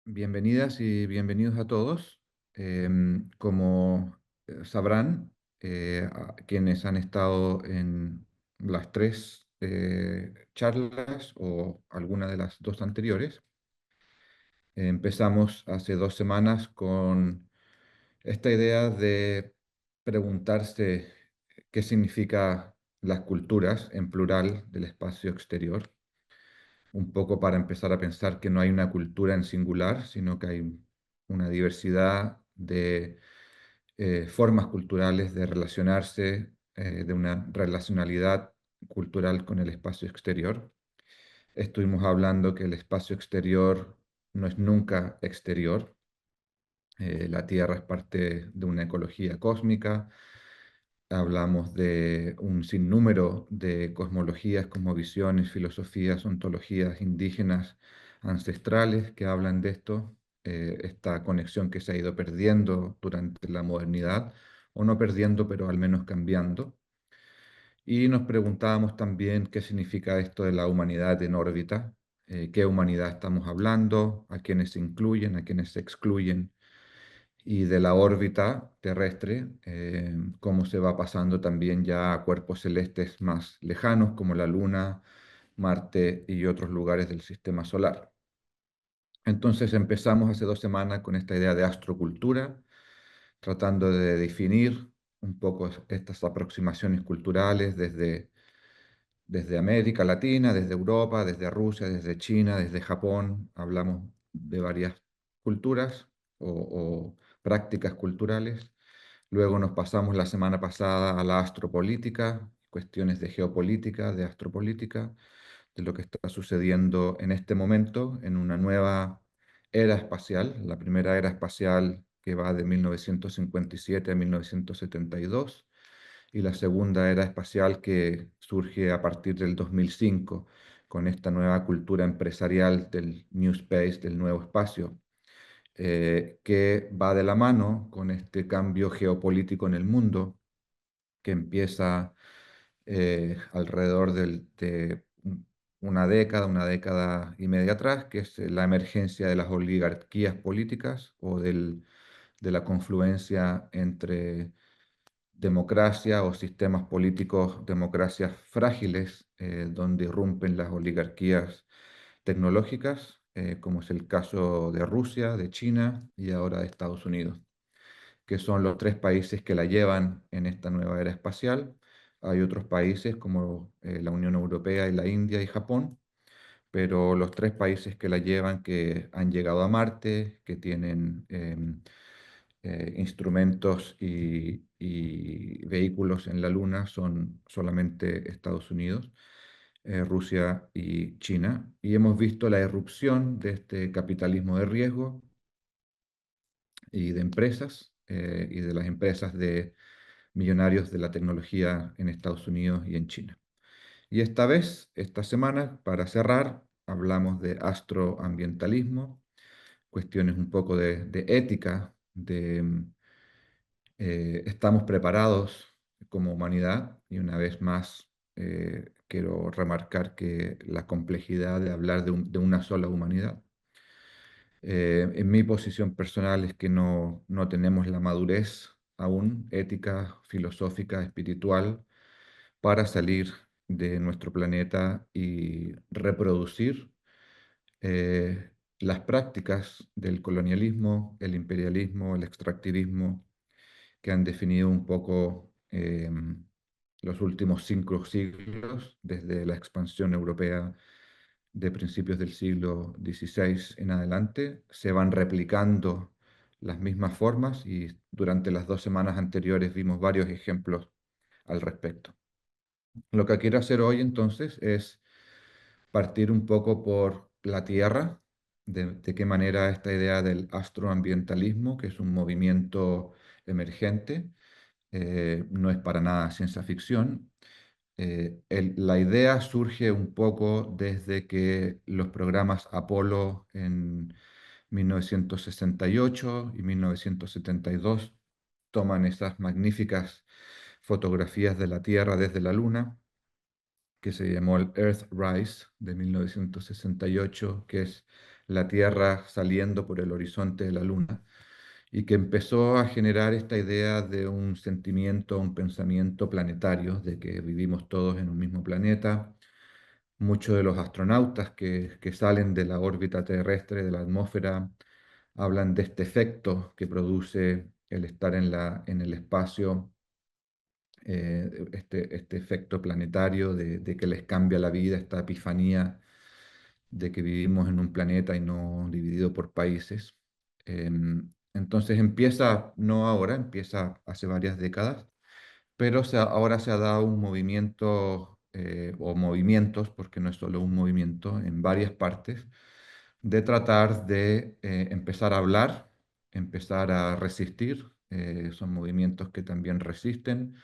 Bienvenidas y bienvenidos a todos. Como sabrán, quienes han estado en las tres charlas o alguna de las dos anteriores, empezamos hace 2 semanas con esta idea de preguntarse qué significa las culturas en plural del espacio exterior, un poco para empezar a pensar que no hay una cultura en singular, sino que hay una diversidad de formas culturales de relacionarse, de una relacionalidad cultural con el espacio exterior. Estuvimos hablando que el espacio exterior no es nunca exterior. La Tierra es parte de una ecología cósmica. Hablamos de un sinnúmero de cosmologías, cosmovisiones, filosofías, ontologías indígenas ancestrales que hablan de esto, esta conexión que se ha ido perdiendo durante la modernidad, o no perdiendo, pero al menos cambiando. Y nos preguntábamos también qué significa esto de la humanidad en órbita, qué humanidad estamos hablando, a quiénes se incluyen, a quiénes se excluyen, y de la órbita terrestre, cómo se va pasando también ya a cuerpos celestes más lejanos como la Luna, Marte y otros lugares del sistema solar. Entonces empezamos hace 2 semanas con esta idea de astrocultura, tratando de definir un poco estas aproximaciones culturales desde América Latina, desde Europa, desde Rusia, desde China, desde Japón. Hablamos de varias culturas o prácticas culturales. Luego nos pasamos la semana pasada a la astropolítica, cuestiones de geopolítica, de astropolítica, de lo que está sucediendo en este momento en una nueva era espacial, la primera era espacial que va de 1957 a 1972 y la segunda era espacial que surge a partir del 2005 con esta nueva cultura empresarial del New Space, del nuevo espacio, que va de la mano con este cambio geopolítico en el mundo que empieza alrededor de una década y media atrás, que es la emergencia de las oligarquías políticas o de la confluencia entre democracia o sistemas políticos, democracias frágiles, donde irrumpen las oligarquías tecnológicas, como es el caso de Rusia, de China y ahora de Estados Unidos, que son los tres países que la llevan en esta nueva era espacial. Hay otros países como la Unión Europea y la India y Japón, pero los tres países que la llevan, que han llegado a Marte, que tienen instrumentos y vehículos en la Luna, son solamente Estados Unidos, Rusia y China. Y hemos visto la irrupción de este capitalismo de riesgo y de empresas, y de las empresas de millonarios de la tecnología en Estados Unidos y en China. Y esta vez, esta semana, para cerrar, hablamos de astroambientalismo, cuestiones un poco de ética, estamos preparados como humanidad, y una vez más quiero remarcar que la complejidad de hablar de una sola humanidad. En mi posición personal es que no tenemos la madurez aún ética, filosófica, espiritual para salir de nuestro planeta y reproducir las prácticas del colonialismo, el imperialismo, el extractivismo que han definido un poco los últimos 5 siglos, desde la expansión europea de principios del siglo XVI en adelante. Se van replicando las mismas formas y durante las 2 semanas anteriores vimos varios ejemplos al respecto. Lo que quiero hacer hoy entonces es partir un poco por la Tierra, de qué manera esta idea del astroambientalismo, que es un movimiento emergente, no es para nada ciencia ficción. La idea surge un poco desde que los programas Apolo en 1968 y 1972 toman esas magníficas fotografías de la Tierra desde la Luna, que se llamó el Earthrise de 1968, que es la Tierra saliendo por el horizonte de la Luna y que empezó a generar esta idea de un sentimiento, un pensamiento planetario, de que vivimos todos en un mismo planeta. Muchos de los astronautas que salen de la órbita terrestre, de la atmósfera, hablan de este efecto que produce el estar en el espacio, este efecto planetario de que les cambia la vida, esta epifanía de que vivimos en un planeta y no dividido por países. Entonces empieza, no ahora, empieza hace varias décadas, pero ahora se ha dado un movimiento, o movimientos, porque no es solo un movimiento, en varias partes, de tratar de empezar a hablar, empezar a resistir. Son movimientos que también resisten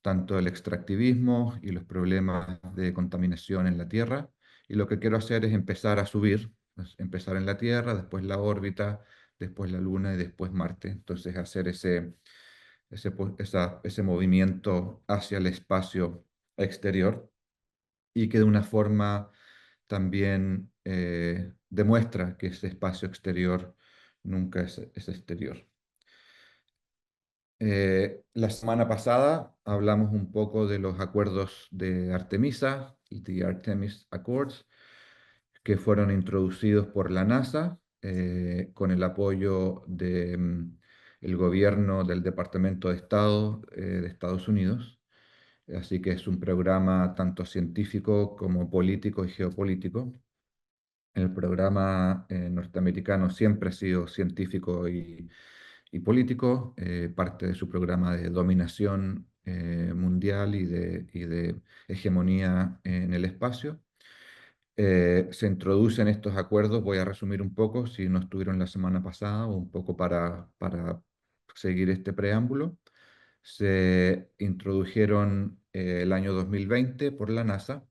tanto el extractivismo y los problemas de contaminación en la Tierra. Y lo que quiero hacer es empezar a subir, empezar en la Tierra, después la órbita, después la Luna y después Marte. Entonces hacer ese movimiento hacia el espacio exterior y que de una forma también demuestra que ese espacio exterior nunca es exterior. La semana pasada hablamos un poco de los acuerdos de Artemisa, the Artemis Accords, que fueron introducidos por la NASA con el apoyo de el gobierno del Departamento de Estado de Estados Unidos. Así que es un programa tanto científico como político y geopolítico. El programa norteamericano siempre ha sido científico y político, parte de su programa de dominación mundial y de hegemonía en el espacio. Se introducen estos acuerdos, voy a resumir un poco, si no estuvieron la semana pasada, o un poco para seguir este preámbulo. Se introdujeron el año 2020 por la NASA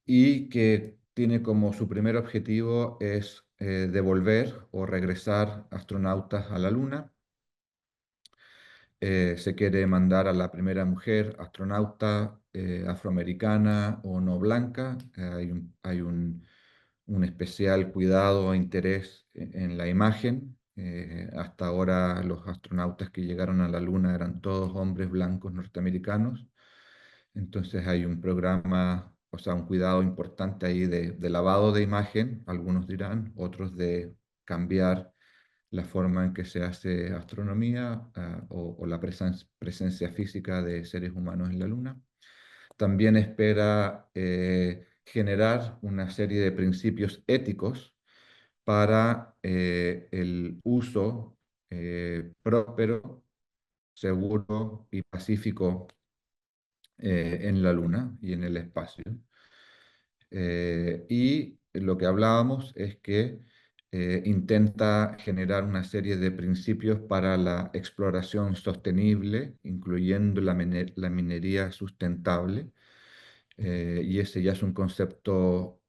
y que tiene como su primer objetivo es devolver o regresar astronautas a la Luna. Se quiere mandar a la primera mujer astronauta afroamericana o no blanca. Un especial cuidado e interés en la imagen. Hasta ahora los astronautas que llegaron a la Luna eran todos hombres blancos norteamericanos. Entonces hay un programa, o sea, un cuidado importante ahí de lavado de imagen, algunos dirán, otros de cambiar la forma en que se hace astronomía, o la presencia física de seres humanos en la Luna. También espera generar una serie de principios éticos para el uso próspero, seguro y pacífico en la Luna y en el espacio. Y lo que hablábamos es que intenta generar una serie de principios para la exploración sostenible, incluyendo la minería sustentable, y ese ya es un concepto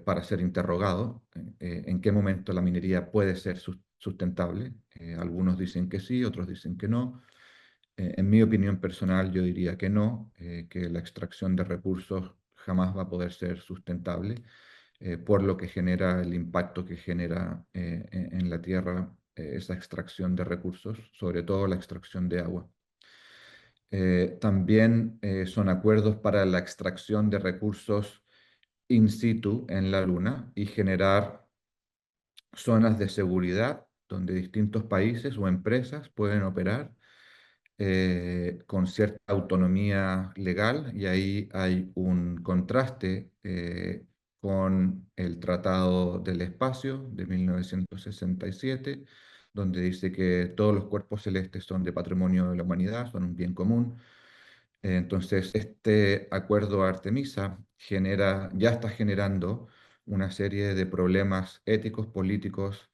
para ser interrogado. ¿En qué momento la minería puede ser sustentable? Algunos dicen que sí, otros dicen que no. En mi opinión personal, yo diría que no, que la extracción de recursos jamás va a poder ser sustentable por lo que genera el impacto que genera en la tierra esa extracción de recursos, sobre todo la extracción de agua. También son acuerdos para la extracción de recursos in situ en la Luna y generar zonas de seguridad donde distintos países o empresas pueden operar con cierta autonomía legal, y ahí hay un contraste con el Tratado del Espacio de 1967, donde dice que todos los cuerpos celestes son de patrimonio de la humanidad, son un bien común. Entonces, este acuerdo Artemisa ya está generando una serie de problemas éticos, políticos,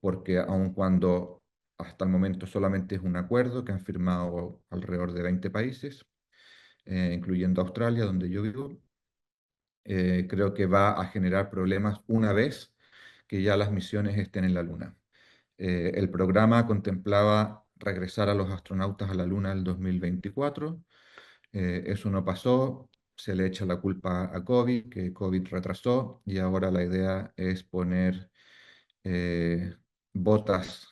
porque aun cuando hasta el momento solamente es un acuerdo que han firmado alrededor de 20 países, incluyendo Australia, donde yo vivo, creo que va a generar problemas una vez que ya las misiones estén en la Luna. El programa contemplaba regresar a los astronautas a la Luna el 2024. Eso no pasó. se le echa la culpa a COVID, que COVID retrasó, y ahora la idea es poner eh, botas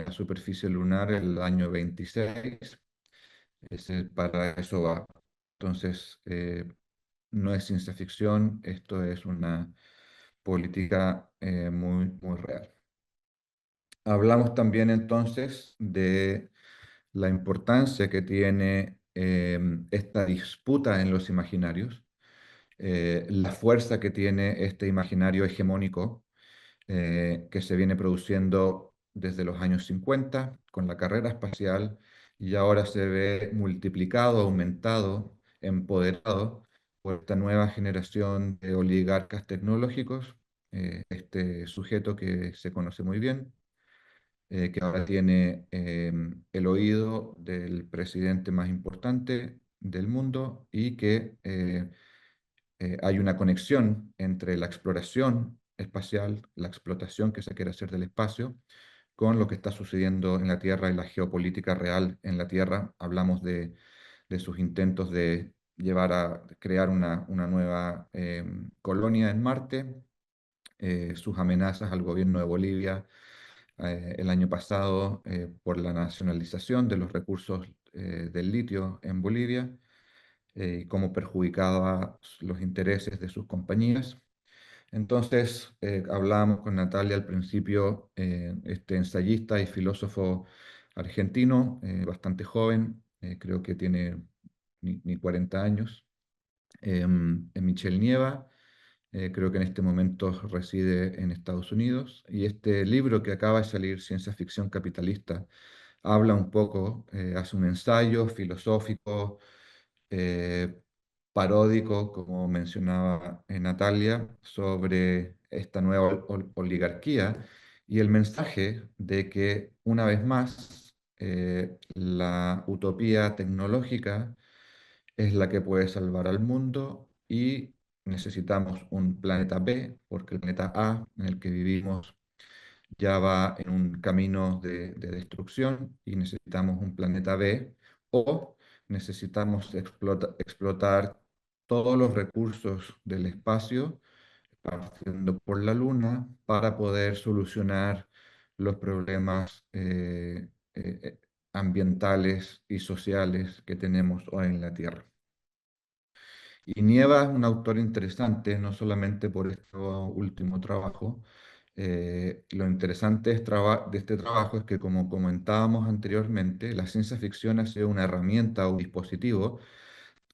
a superficie lunar el año 26. Para eso va. Entonces, no es ciencia ficción, esto es una política muy, muy real. Hablamos también entonces de la importancia que tiene esta disputa en los imaginarios, la fuerza que tiene este imaginario hegemónico que se viene produciendo desde los años 50 con la carrera espacial y ahora se ve multiplicado, aumentado, empoderado por esta nueva generación de oligarcas tecnológicos, este sujeto que se conoce muy bien, que ahora tiene el oído del presidente más importante del mundo y que hay una conexión entre la exploración espacial, la explotación que se quiere hacer del espacio, con lo que está sucediendo en la Tierra y la geopolítica real en la Tierra. Hablamos de sus intentos de llevar a crear una nueva colonia en Marte, sus amenazas al gobierno de Bolivia el año pasado por la nacionalización de los recursos del litio en Bolivia y cómo perjudicaba los intereses de sus compañías. Entonces, hablábamos con Natalia al principio, este ensayista y filósofo argentino, bastante joven, creo que tiene ni 40 años, Michel Nieva, creo que en este momento reside en Estados Unidos, y este libro que acaba de salir, Ciencia Ficción Capitalista, habla un poco, hace un ensayo filosófico, eh, paródico, como mencionaba Natalia, sobre esta nueva oligarquía y el mensaje de que una vez más la utopía tecnológica es la que puede salvar al mundo y necesitamos un planeta B, porque el planeta A en el que vivimos ya va en un camino de destrucción y necesitamos un planeta B o necesitamos explotar todos los recursos del espacio, partiendo por la Luna, para poder solucionar los problemas ambientales y sociales que tenemos hoy en la Tierra. Y Nieva es un autor interesante, no solamente por este último trabajo. Lo interesante de este trabajo es que, como comentábamos anteriormente, la ciencia ficción ha sido una herramienta o un dispositivo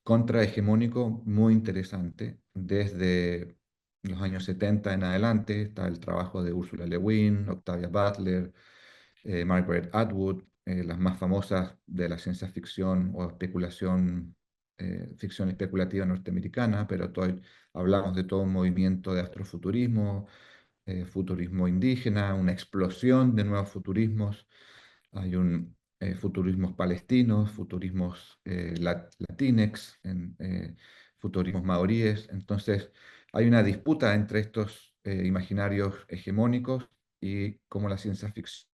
contrahegemónico muy interesante. Desde los años 70 en adelante está el trabajo de Ursula Le Guin, Octavia Butler, Margaret Atwood, las más famosas de la ciencia ficción o especulación, ficción especulativa norteamericana, pero hablamos de todo un movimiento de astrofuturismo, futurismo indígena, una explosión de nuevos futurismos. Hay un futurismos palestinos, futurismos latinex, futurismos maoríes. Entonces, hay una disputa entre estos imaginarios hegemónicos y cómo la ciencia ficción.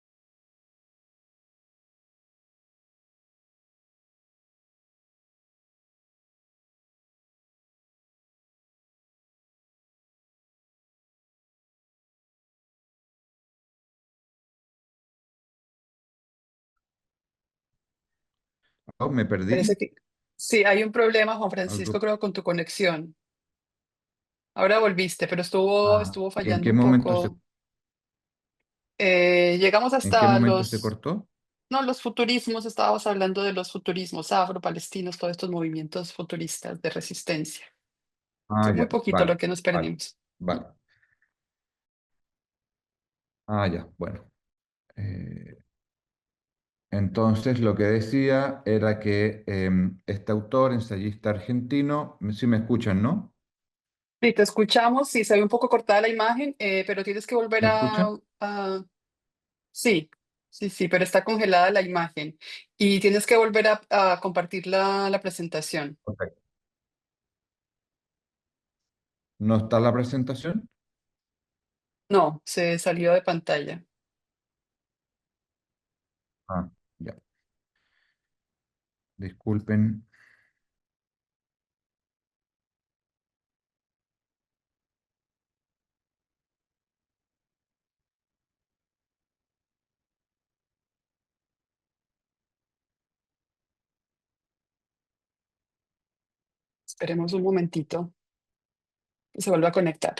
Oh, me Parece perdí. que sí, hay un problema, Juan Francisco, Algo. creo, con tu conexión. Ahora volviste, pero Ah, estuvo ¿y en fallando qué un momento poco. Llegamos en qué hasta momento se cortó? no, los futurismos, estábamos hablando de los futurismos afro-palestinos, todos estos movimientos futuristas de resistencia. Ah, Fue muy ya, poquito vale, lo que nos vale, perdimos. Mm. vale. Ah, ya, bueno. Eh, entonces lo que decía era que este autor, ensayista argentino, si me escuchan, ¿no? Sí, te escuchamos, sí, se ve un poco cortada la imagen, pero tienes que volver ¿Me escuchan? a... Sí, sí, sí, pero está congelada la imagen y tienes que volver a compartir la presentación. Ok. ¿No está la presentación? No, se salió de pantalla. Ah, ya. Disculpen. Esperemos un momentito que se vuelva a conectar.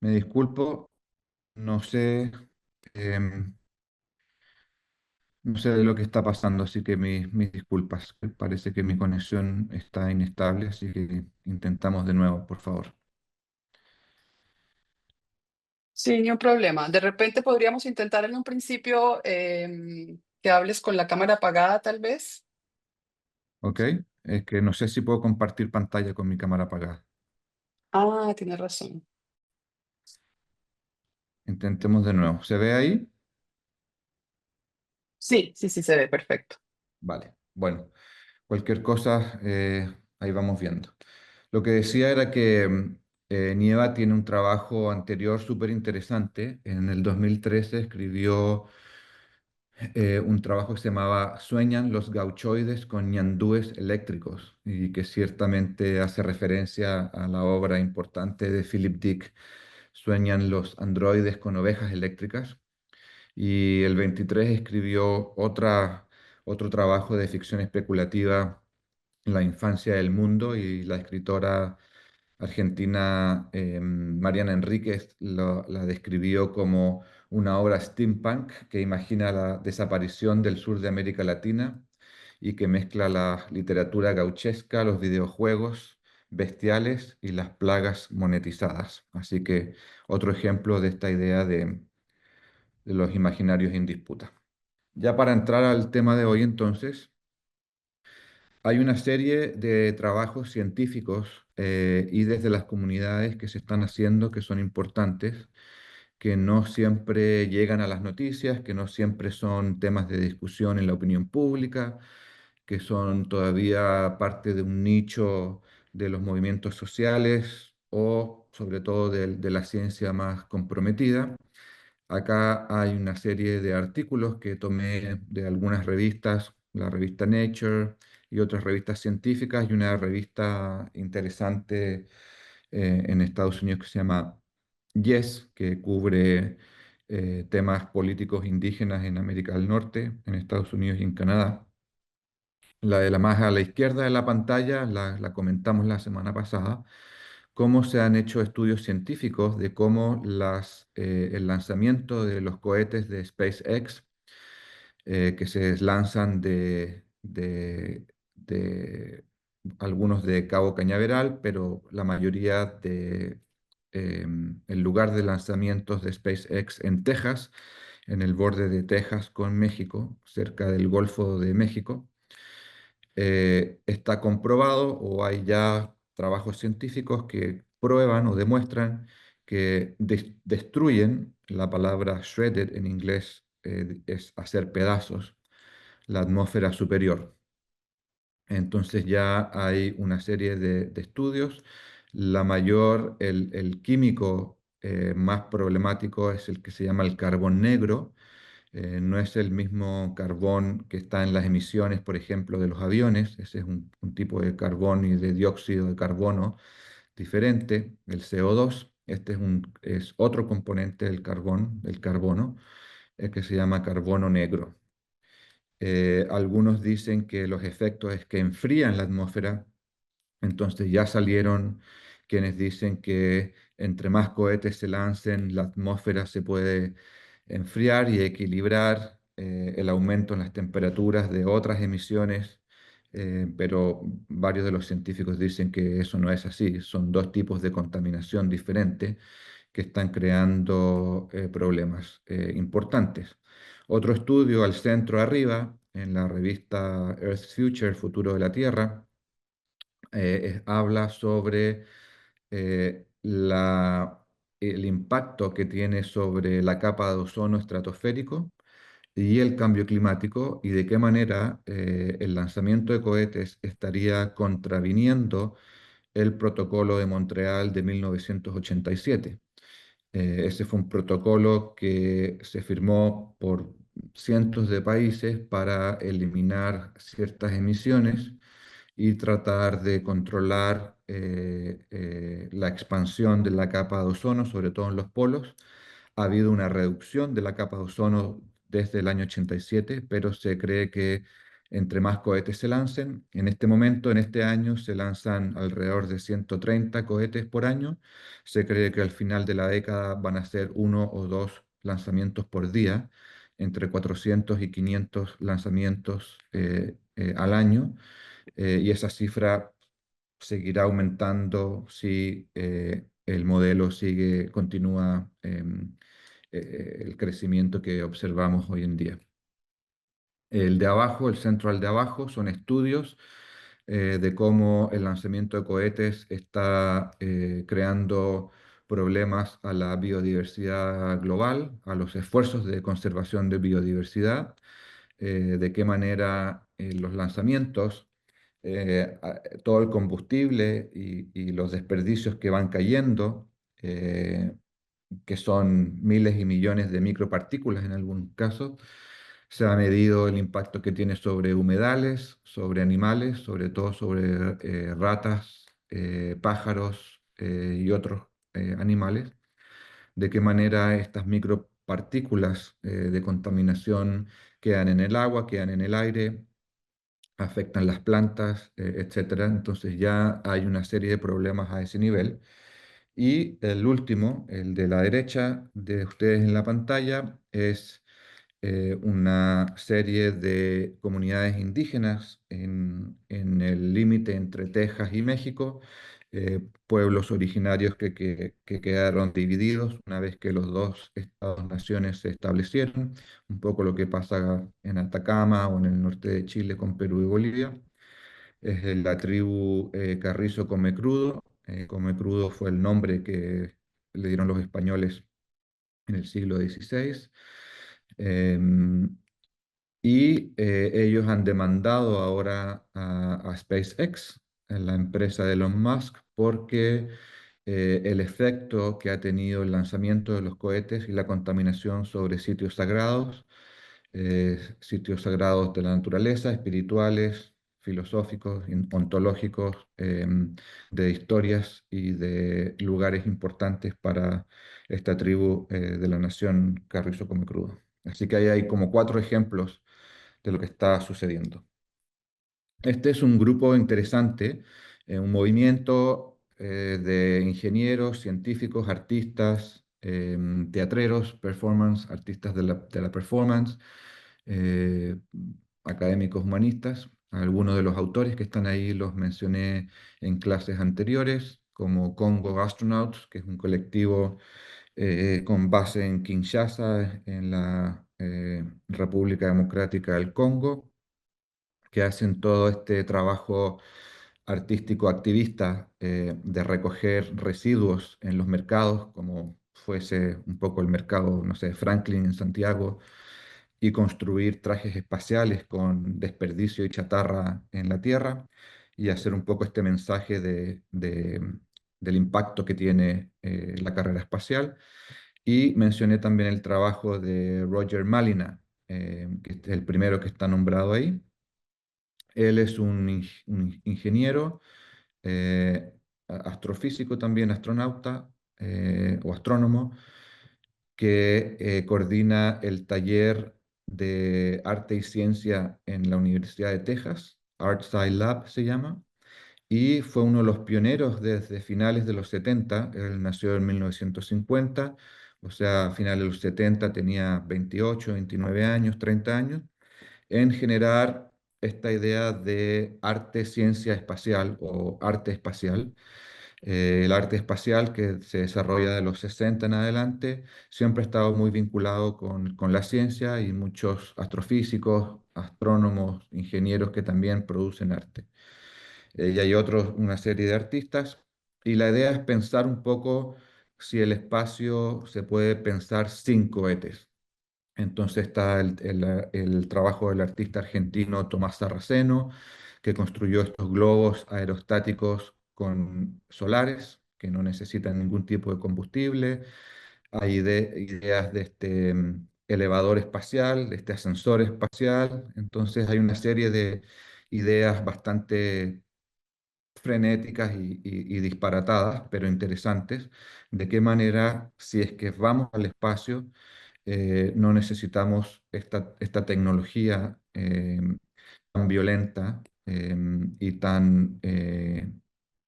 Me disculpo, no sé, em, no sé de lo que está pasando, así que mis disculpas. Parece que mi conexión está inestable, así que intentamos de nuevo, por favor. Sí, ni un problema. De repente podríamos intentar en un principio que hables con la cámara apagada, tal vez. ¿Ok? Es que no sé si puedo compartir pantalla con mi cámara apagada. Ah, tienes razón. Intentemos de nuevo. ¿Se ve ahí? Sí, sí, sí, se ve perfecto. Vale. Bueno, cualquier cosa, ahí vamos viendo. Lo que decía era que Nieva tiene un trabajo anterior súper interesante. En el 2013 escribió un trabajo que se llamaba Sueñan los gauchoides con ñandúes eléctricos y que ciertamente hace referencia a la obra importante de Philip Dick, Sueñan los androides con ovejas eléctricas. Y el 23 escribió otro trabajo de ficción especulativa, La infancia del mundo, y la escritora argentina Mariana Enríquez la describió como una obra steampunk que imagina la desaparición del sur de América Latina y que mezcla la literatura gauchesca, los videojuegos bestiales y las plagas monetizadas. Así que otro ejemplo de esta idea de los imaginarios en disputa. Ya para entrar al tema de hoy, entonces, hay una serie de trabajos científicos y desde las comunidades que se están haciendo que son importantes, que no siempre llegan a las noticias, que no siempre son temas de discusión en la opinión pública, que son todavía parte de un nicho de los movimientos sociales o sobre todo de la ciencia más comprometida. Acá hay una serie de artículos que tomé de algunas revistas, la revista Nature y otras revistas científicas y una revista interesante en Estados Unidos que se llama Yes, que cubre temas políticos indígenas en América del Norte, en Estados Unidos y en Canadá. La de la más a la izquierda de la pantalla la comentamos la semana pasada, cómo se han hecho estudios científicos de cómo el lanzamiento de los cohetes de SpaceX que se lanzan de algunos de Cabo Cañaveral, pero la mayoría el lugar de lanzamientos de SpaceX en Texas, en el borde de Texas con México, cerca del Golfo de México, está comprobado o hay ya trabajos científicos que prueban o demuestran que destruyen, la palabra shredded en inglés es hacer pedazos, la atmósfera superior. Entonces ya hay una serie de estudios. El químico más problemático es el que se llama el carbón negro. No es el mismo carbón que está en las emisiones, por ejemplo, de los aviones. Ese es un tipo de carbón y de dióxido de carbono diferente, el CO2. Este es otro componente del carbón, del carbono, que se llama carbono negro. Algunos dicen que los efectos es que enfrían la atmósfera, entonces ya salieron quienes dicen que entre más cohetes se lancen, la atmósfera se puede enfriar y equilibrar el aumento en las temperaturas de otras emisiones, pero varios de los científicos dicen que eso no es así, son dos tipos de contaminación diferentes que están creando problemas importantes. Otro estudio al centro arriba, en la revista Earth Future, Futuro de la Tierra, habla sobre el impacto que tiene sobre la capa de ozono estratosférico y el cambio climático y de qué manera el lanzamiento de cohetes estaría contraviniendo el Protocolo de Montreal de 1987. Ese fue un protocolo que se firmó por cientos de países para eliminar ciertas emisiones y tratar de controlar la expansión de la capa de ozono, sobre todo en los polos. Ha habido una reducción de la capa de ozono desde el año 87, pero se cree que entre más cohetes se lancen, en este momento, en este año, se lanzan alrededor de 130 cohetes por año. Se cree que al final de la década van a ser uno o dos lanzamientos por día, entre 400 y 500 lanzamientos al año, y esa cifra seguirá aumentando si el modelo continúa el crecimiento que observamos hoy en día. El de abajo, el central de abajo, son estudios de cómo el lanzamiento de cohetes está creando problemas a la biodiversidad global, a los esfuerzos de conservación de biodiversidad, de qué manera los lanzamientos, todo el combustible y los desperdicios que van cayendo, eh, que son miles y millones de micropartículas en algún caso. Se ha medido el impacto que tiene sobre humedales, sobre animales, sobre todo sobre ratas, pájaros y otros animales, de qué manera estas micropartículas de contaminación quedan en el agua, quedan en el aire, afectan las plantas, etcétera. Entonces ya hay una serie de problemas a ese nivel. Y el último, el de la derecha de ustedes en la pantalla, es una serie de comunidades indígenas en el límite entre Texas y México, pueblos originarios que quedaron divididos una vez que los dos estados-naciones se establecieron, un poco lo que pasa en Atacama o en el norte de Chile con Perú y Bolivia. Es la tribu Carrizo Comecrudo. Comecrudo fue el nombre que le dieron los españoles en el siglo XVI. Em, y ellos han demandado ahora a SpaceX, la empresa de Elon Musk, porque el efecto que ha tenido el lanzamiento de los cohetes y la contaminación sobre sitios sagrados de la naturaleza, espirituales, filosóficos, ontológicos, de historias y de lugares importantes para esta tribu de la nación Carrizo Come Crudo. Así que ahí hay como cuatro ejemplos de lo que está sucediendo. Este es un grupo interesante, un movimiento de ingenieros, científicos, artistas, teatreros, performance, artistas de la performance, eh, académicos humanistas. Algunos de los autores que están ahí los mencioné en clases anteriores, como Congo Astronauts, que es un colectivo con base en Kinshasa, en la República Democrática del Congo, que hacen todo este trabajo artístico activista de recoger residuos en los mercados, como fuese un poco el mercado, no sé, Franklin en Santiago, y construir trajes espaciales con desperdicio y chatarra en la Tierra, y hacer un poco este mensaje del impacto que tiene la carrera espacial. Y mencioné también el trabajo de Roger Malina, que es el primero que está nombrado ahí. Él es un ingeniero, astrofísico también, astronauta o astrónomo, que coordina el taller de arte y ciencia en la Universidad de Texas, ArtSci Lab se llama, y fue uno de los pioneros desde finales de los 70. Él nació en 1950, o sea, a finales de los 70 tenía 28, 29 años, 30 años, en generar esta idea de arte, ciencia espacial o arte espacial. El arte espacial que se desarrolla de los 60 en adelante siempre ha estado muy vinculado con la ciencia y muchos astrofísicos, astrónomos, ingenieros que también producen arte. Y hay otros, una serie de artistas, y la idea es pensar un poco si el espacio se puede pensar sin cohetes. Entonces está el trabajo del artista argentino Tomás Sarraceno, que construyó estos globos aerostáticos con solares, que no necesitan ningún tipo de combustible. Hay ideas de este elevador espacial, este ascensor espacial. Entonces hay una serie de ideas bastante frenéticas y disparatadas, pero interesantes, de qué manera, si es que vamos al espacio, no necesitamos esta tecnología tan violenta y tan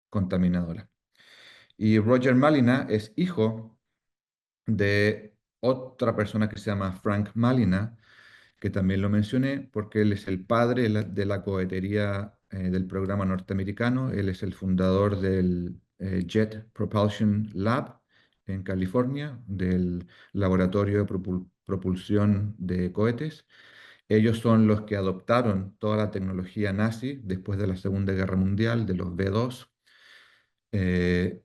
contaminadora. Y Roger Malina es hijo de otra persona que se llama Frank Malina, que también lo mencioné porque él es el padre de la cohetería del programa norteamericano. Él es el fundador del Jet Propulsion Lab en California, del laboratorio de propulsión de cohetes. Ellos son los que adoptaron toda la tecnología nazi después de la Segunda Guerra Mundial, de los B-2. Eh,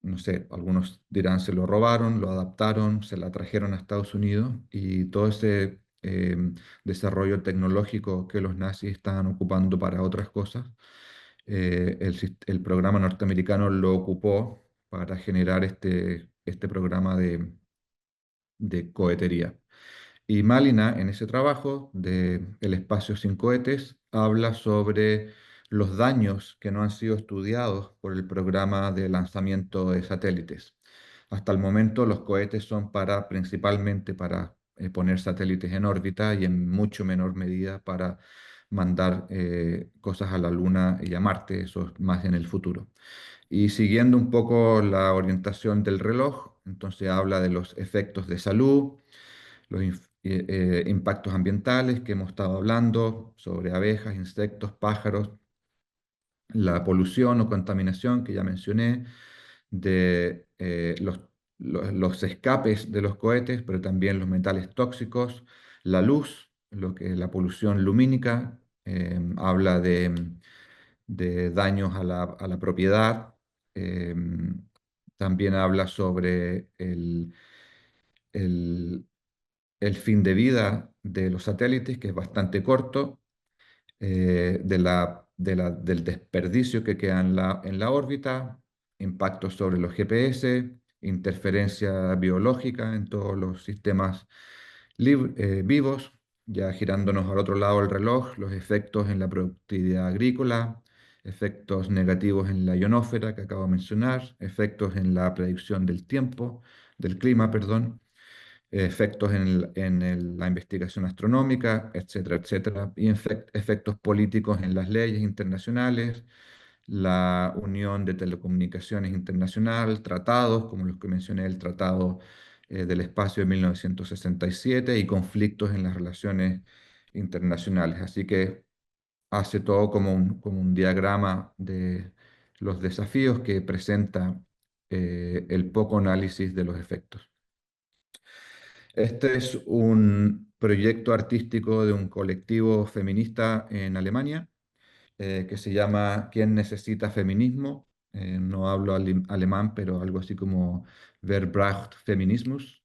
no sé, algunos dirán se lo robaron, lo adaptaron, se la trajeron a Estados Unidos y todo ese desarrollo tecnológico que los nazis estaban ocupando para otras cosas, el programa norteamericano lo ocupó para generar este programa de cohetería. Y Malina, en ese trabajo de El espacio sin cohetes, habla sobre los daños que no han sido estudiados por el programa de lanzamiento de satélites. Hasta el momento los cohetes son principalmente para poner satélites en órbita y en mucho menor medida para mandar cosas a la Luna y a Marte, eso es más en el futuro. Y siguiendo un poco la orientación del reloj, entonces habla de los efectos de salud, los impactos ambientales que hemos estado hablando sobre abejas, insectos, pájaros, la polución o contaminación que ya mencioné, de los escapes de los cohetes, pero también los metales tóxicos, la luz, lo que la polución lumínica, habla de daños a la propiedad, eh, también habla sobre el el fin de vida de los satélites, que es bastante corto, del desperdicio que queda en la órbita, impactos sobre los GPS, interferencia biológica en todos los sistemas vivos, ya girándonos al otro lado del reloj, los efectos en la productividad agrícola, efectos negativos en la ionósfera que acabo de mencionar, efectos en la predicción del tiempo, del clima, perdón, efectos la investigación astronómica, etcétera, etcétera, y efectos políticos en las leyes internacionales, la Unión de Telecomunicaciones Internacional, tratados como los que mencioné, el Tratado del Espacio de 1967 y conflictos en las relaciones internacionales. Así que hace todo como un diagrama de los desafíos que presenta el poco análisis de los efectos. Este es un proyecto artístico de un colectivo feminista en Alemania que se llama ¿Quién necesita feminismo? No hablo alemán, pero algo así como Wer braucht Feminismus?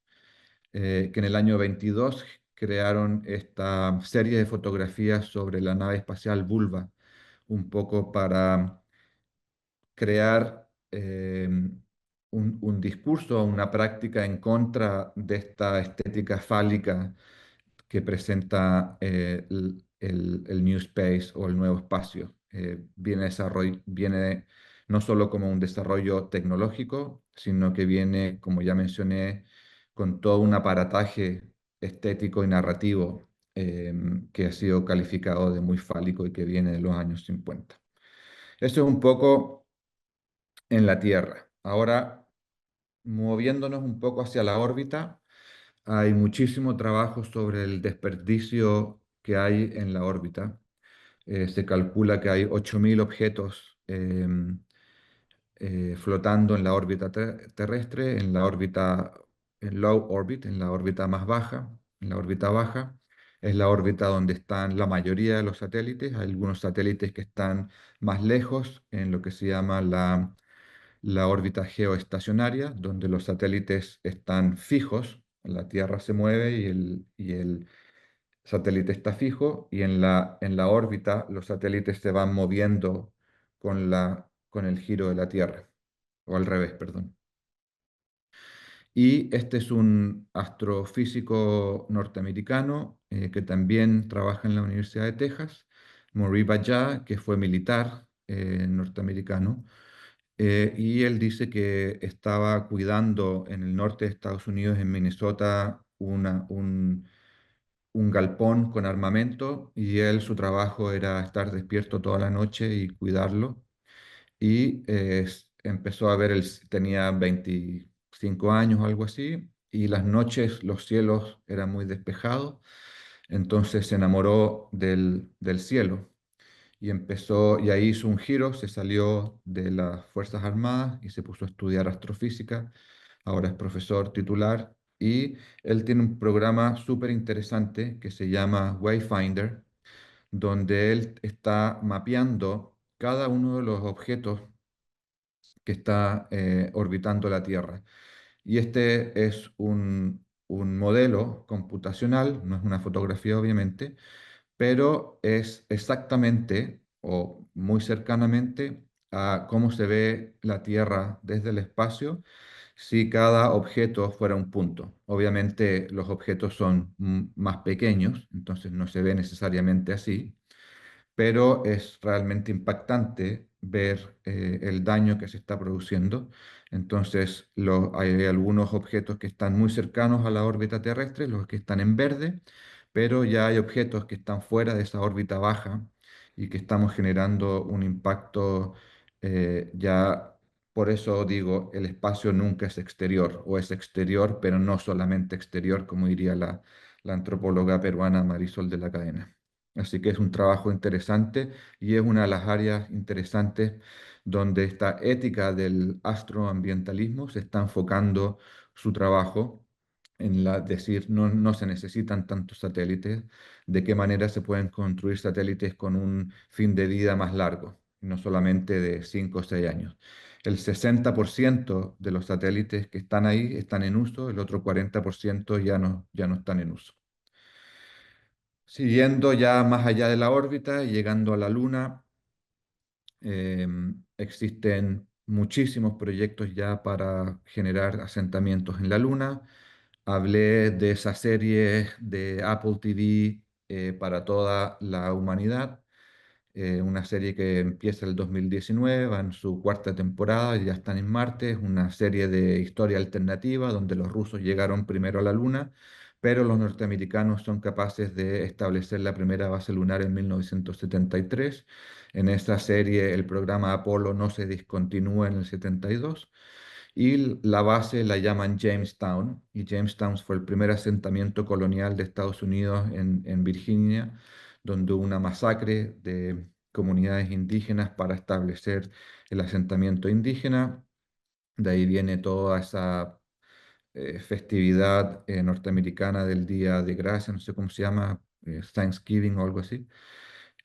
Que en el año 22 crearon esta serie de fotografías sobre la nave espacial Vulva, un poco para crear un discurso, una práctica en contra de esta estética fálica que presenta el New Space o el nuevo espacio. Viene no solo como un desarrollo tecnológico, sino que viene, como ya mencioné, con todo un aparataje estético y narrativo que ha sido calificado de muy fálico y que viene de los años 50. Eso es un poco en la Tierra. Ahora, moviéndonos un poco hacia la órbita, hay muchísimo trabajo sobre el desperdicio que hay en la órbita. Se calcula que hay 8.000 objetos flotando en la órbita terrestre, en low orbit, en la órbita más baja, en la órbita baja. Es la órbita donde están la mayoría de los satélites. Hay algunos satélites que están más lejos en lo que se llama la órbita geoestacionaria, donde los satélites están fijos, la Tierra se mueve y el satélite está fijo, y en la órbita los satélites se van moviendo con el giro de la Tierra, o al revés, perdón. Y este es un astrofísico norteamericano que también trabaja en la Universidad de Texas, Maury Bajah, que fue militar norteamericano. Y él dice que estaba cuidando en el norte de Estados Unidos, en Minnesota, un galpón con armamento y él, su trabajo era estar despierto toda la noche y cuidarlo. Y empezó a ver, tenía 25 años o algo así, y las noches los cielos eran muy despejados, entonces se enamoró del cielo y empezó, y ahí hizo un giro, se salió de las Fuerzas Armadas y se puso a estudiar astrofísica. Ahora es profesor titular y él tiene un programa súper interesante que se llama Wayfinder, donde él está mapeando cada uno de los objetos que está orbitando la Tierra. Y este es un modelo computacional, no es una fotografía obviamente, pero es exactamente o muy cercanamente a cómo se ve la Tierra desde el espacio si cada objeto fuera un punto. Obviamente los objetos son más pequeños, entonces no se ve necesariamente así, pero es realmente impactante ver el daño que se está produciendo. Entonces, hay algunos objetos que están muy cercanos a la órbita terrestre, los que están en verde, pero ya hay objetos que están fuera de esa órbita baja y que estamos generando un impacto ya. Por eso digo, el espacio nunca es exterior, o es exterior, pero no solamente exterior, como diría la antropóloga peruana Marisol de la Cadena. Así que es un trabajo interesante y es una de las áreas interesantes donde esta ética del astroambientalismo se está enfocando su trabajo en decir no se necesitan tantos satélites, de qué manera se pueden construir satélites con un fin de vida más largo, no solamente de 5 o 6 años. El 60% de los satélites que están ahí están en uso, el otro 40% ya no están en uso. Siguiendo ya más allá de la órbita y llegando a la Luna, existen muchísimos proyectos ya para generar asentamientos en la Luna. Hablé de esa serie de Apple TV para toda la humanidad, una serie que empieza el 2019, va en su cuarta temporada, y ya están en Marte, es una serie de historia alternativa donde los rusos llegaron primero a la Luna, pero los norteamericanos son capaces de establecer la primera base lunar en 1973. En esa serie el programa Apolo no se discontinúa en el 72 y la base la llaman Jamestown, y Jamestown fue el primer asentamiento colonial de Estados Unidos en Virginia, donde hubo una masacre de comunidades indígenas para establecer el asentamiento indígena. De ahí viene toda esa festividad norteamericana del Día de Gracia, no sé cómo se llama, Thanksgiving o algo así.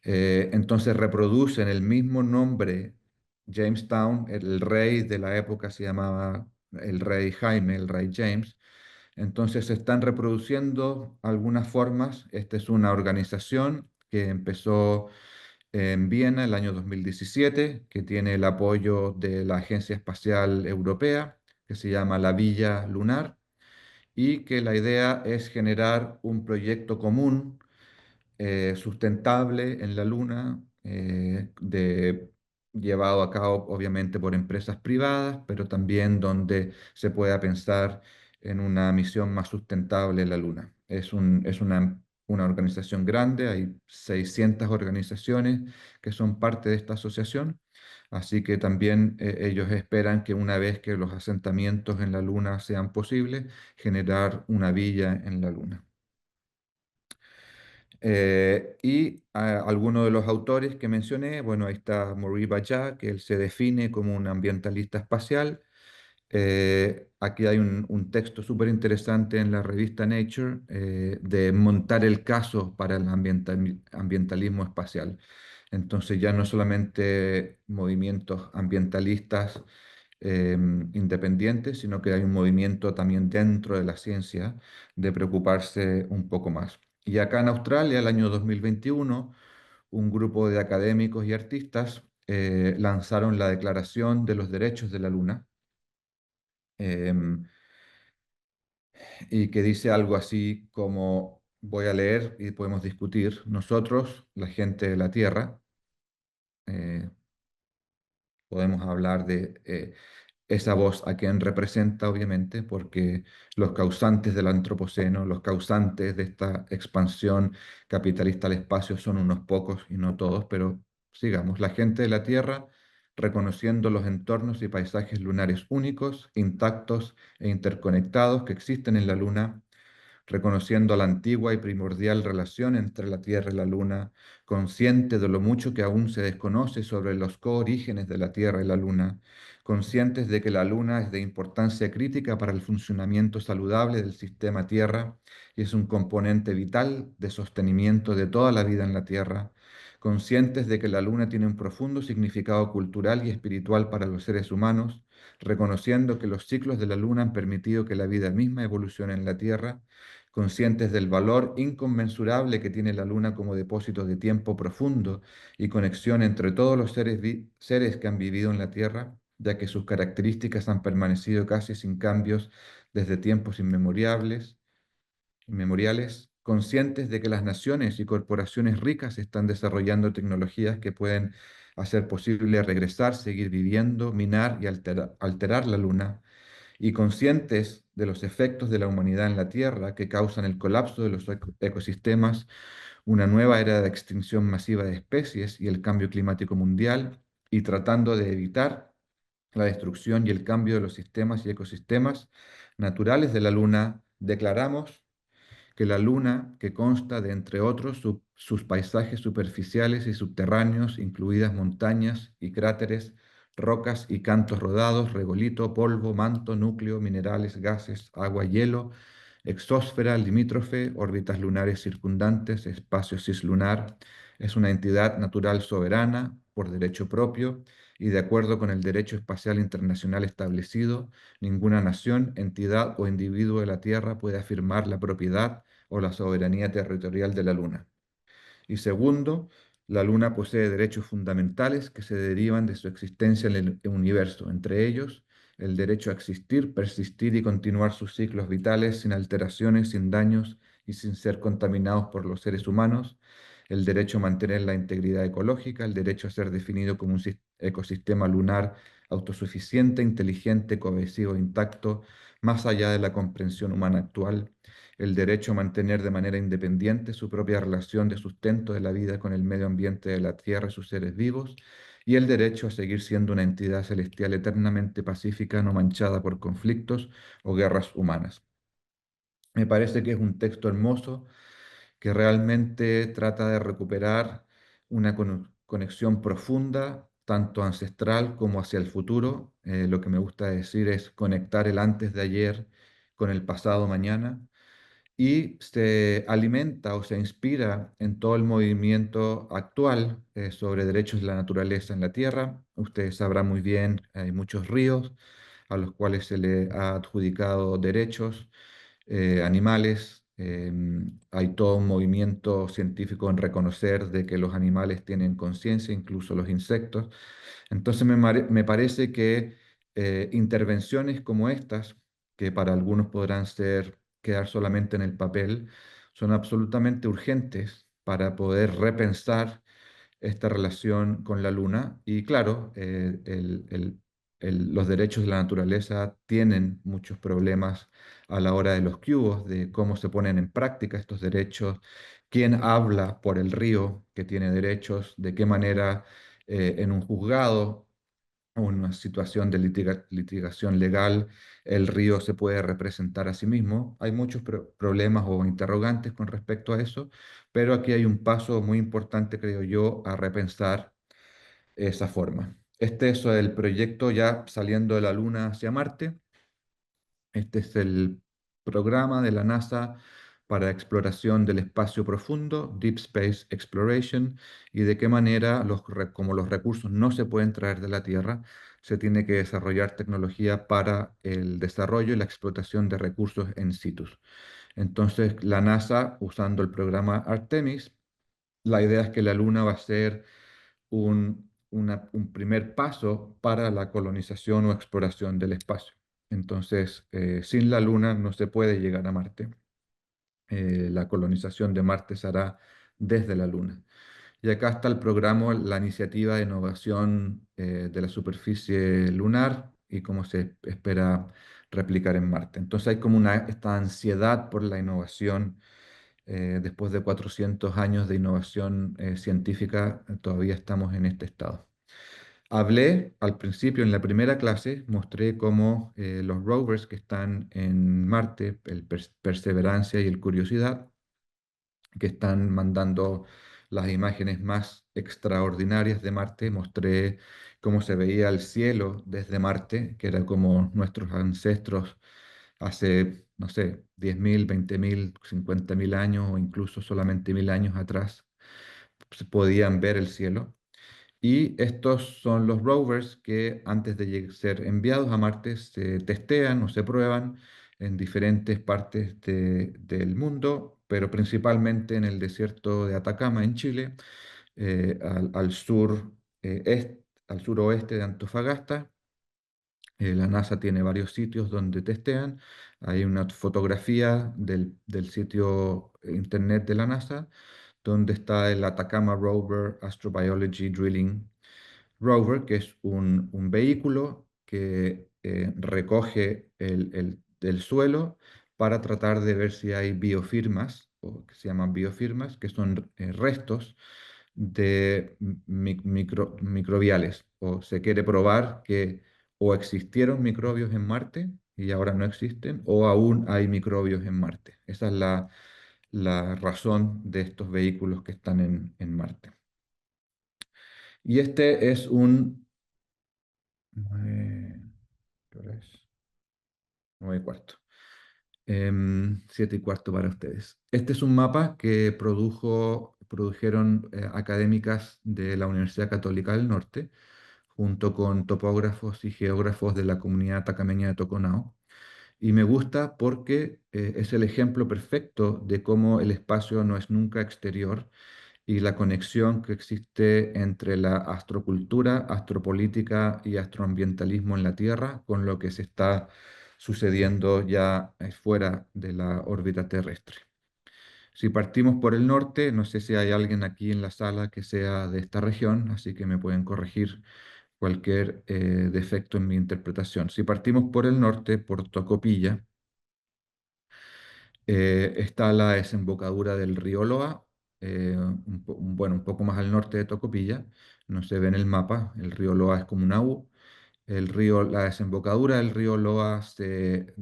Entonces reproducen el mismo nombre, Jamestown, el rey de la época se llamaba el rey Jaime, el rey James. Entonces se están reproduciendo algunas formas. Esta es una organización que empezó en Viena el año 2017, que tiene el apoyo de la Agencia Espacial Europea, que se llama la Villa Lunar, y que la idea es generar un proyecto común sustentable en la Luna, llevado a cabo obviamente por empresas privadas, pero también donde se pueda pensar en una misión más sustentable en la Luna. Es una organización grande, hay 600 organizaciones que son parte de esta asociación, así que también ellos esperan que una vez que los asentamientos en la Luna sean posibles, generar una villa en la Luna. Algunos de los autores que mencioné, bueno, ahí está Maury Bajah, que él se define como un ambientalista espacial. Aquí hay un texto súper interesante en la revista Nature de montar el caso para el ambientalismo espacial. Entonces ya no solamente movimientos ambientalistas independientes, sino que hay un movimiento también dentro de la ciencia de preocuparse un poco más. Y acá en Australia, el año 2021, un grupo de académicos y artistas lanzaron la Declaración de los Derechos de la Luna, em, y que dice algo así como, voy a leer y podemos discutir, nosotros, la gente de la Tierra, eh, podemos hablar de esa voz a quien representa, obviamente, porque los causantes del antropoceno, los causantes de esta expansión capitalista al espacio son unos pocos y no todos, pero sigamos, la gente de la Tierra reconociendo los entornos y paisajes lunares únicos, intactos e interconectados que existen en la Luna, reconociendo la antigua y primordial relación entre la Tierra y la Luna, consciente de lo mucho que aún se desconoce sobre los coorígenes de la Tierra y la Luna, conscientes de que la Luna es de importancia crítica para el funcionamiento saludable del sistema Tierra y es un componente vital de sostenimiento de toda la vida en la Tierra, conscientes de que la Luna tiene un profundo significado cultural y espiritual para los seres humanos, reconociendo que los ciclos de la Luna han permitido que la vida misma evolucione en la Tierra, conscientes del valor inconmensurable que tiene la Luna como depósito de tiempo profundo y conexión entre todos los seres que han vivido en la Tierra, ya que sus características han permanecido casi sin cambios desde tiempos inmemoriales, conscientes de que las naciones y corporaciones ricas están desarrollando tecnologías que pueden hacer posible regresar, seguir viviendo, minar y alterar la Luna, y conscientes de los efectos de la humanidad en la Tierra que causan el colapso de los ecosistemas, una nueva era de extinción masiva de especies y el cambio climático mundial, y tratando de evitar la destrucción y el cambio de los sistemas y ecosistemas naturales de la Luna, declaramos que la Luna, que consta de, entre otros, sus paisajes superficiales y subterráneos, incluidas montañas y cráteres, rocas y cantos rodados, regolito, polvo, manto, núcleo, minerales, gases, agua, hielo, exósfera, limítrofe, órbitas lunares circundantes, espacio cislunar, es una entidad natural soberana por derecho propio y de acuerdo con el derecho espacial internacional establecido, ninguna nación, entidad o individuo de la Tierra puede afirmar la propiedad o la soberanía territorial de la Luna. Y segundo, la Luna posee derechos fundamentales que se derivan de su existencia en el universo, entre ellos el derecho a existir, persistir y continuar sus ciclos vitales sin alteraciones, sin daños y sin ser contaminados por los seres humanos, el derecho a mantener la integridad ecológica, el derecho a ser definido como un ecosistema lunar autosuficiente, inteligente, cohesivo, intacto, más allá de la comprensión humana actual, el derecho a mantener de manera independiente su propia relación de sustento de la vida con el medio ambiente de la Tierra y sus seres vivos, y el derecho a seguir siendo una entidad celestial eternamente pacífica, no manchada por conflictos o guerras humanas. Me parece que es un texto hermoso que realmente trata de recuperar una conexión profunda, tanto ancestral como hacia el futuro. Lo que me gusta decir es conectar el antes de ayer con el pasado mañana y se alimenta o se inspira en todo el movimiento actual sobre derechos de la naturaleza en la Tierra. Ustedes sabrán muy bien, hay muchos ríos a los cuales se le ha adjudicado derechos animales. Hay todo un movimiento científico en reconocer de que los animales tienen conciencia, incluso los insectos. Entonces me parece que intervenciones como estas, que para algunos podrán ser quedar solamente en el papel, son absolutamente urgentes para poder repensar esta relación con la Luna. Y claro, los derechos de la naturaleza tienen muchos problemas a la hora de los cubos, de cómo se ponen en práctica estos derechos, quién habla por el río que tiene derechos, de qué manera en un juzgado o en una situación de litigación legal el río se puede representar a sí mismo. Hay muchos problemas o interrogantes con respecto a eso, pero aquí hay un paso muy importante, creo yo, a repensar esa forma. Este es el proyecto ya saliendo de la Luna hacia Marte. Este es el programa de la NASA para exploración del espacio profundo, Deep Space Exploration, y de qué manera, como los recursos no se pueden traer de la Tierra, se tiene que desarrollar tecnología para el desarrollo y la explotación de recursos en situ. Entonces, la NASA, usando el programa Artemis, la idea es que la Luna va a ser un primer paso para la colonización o exploración del espacio. Entonces, sin la Luna no se puede llegar a Marte. La colonización de Marte se hará desde la Luna. Y acá está el programa, la iniciativa de innovación de la superficie lunar y cómo se espera replicar en Marte. Entonces hay como esta ansiedad por la innovación. Después de 400 años de innovación científica, todavía estamos en este estado. Hablé al principio, en la primera clase, mostré cómo los rovers que están en Marte, el Perseverancia y el Curiosidad, que están mandando las imágenes más extraordinarias de Marte. Mostré cómo se veía el cielo desde Marte, que era como nuestros ancestros hace, no sé, 10.000, 20.000, 50.000 años o incluso solamente 1.000 años atrás. Se podían ver el cielo. Y estos son los rovers que antes de ser enviados a Marte se testean o se prueban en diferentes partes del mundo, pero principalmente en el desierto de Atacama, en Chile, al sur, al suroeste de Antofagasta. La NASA tiene varios sitios donde testean. Hay una fotografía del sitio internet de la NASA, donde está el Atacama Rover Astrobiology Drilling Rover, que es un vehículo que recoge del suelo para tratar de ver si hay biofirmas, o que se llaman biofirmas, que son restos de microbiales, o se quiere probar que o existieron microbios en Marte y ahora no existen, o aún hay microbios en Marte. Esa es la razón de estos vehículos que están en Marte. Y este es ¿qué hora es? 9:15. 7:15 para ustedes. Este es un mapa que produjeron académicas de la Universidad Católica del Norte, junto con topógrafos y geógrafos de la comunidad tacameña de Toconao. Y me gusta porque es el ejemplo perfecto de cómo el espacio no es nunca exterior y la conexión que existe entre la astrocultura, astropolítica y astroambientalismo en la Tierra con lo que se está sucediendo ya fuera de la órbita terrestre. Si partimos por el norte, no sé si hay alguien aquí en la sala que sea de esta región, así que me pueden corregir cualquier defecto en mi interpretación. Si partimos por el norte, por Tocopilla, está la desembocadura del río Loa, bueno, un poco más al norte de Tocopilla, no se ve en el mapa, el río Loa es como una U. La desembocadura del río Loa se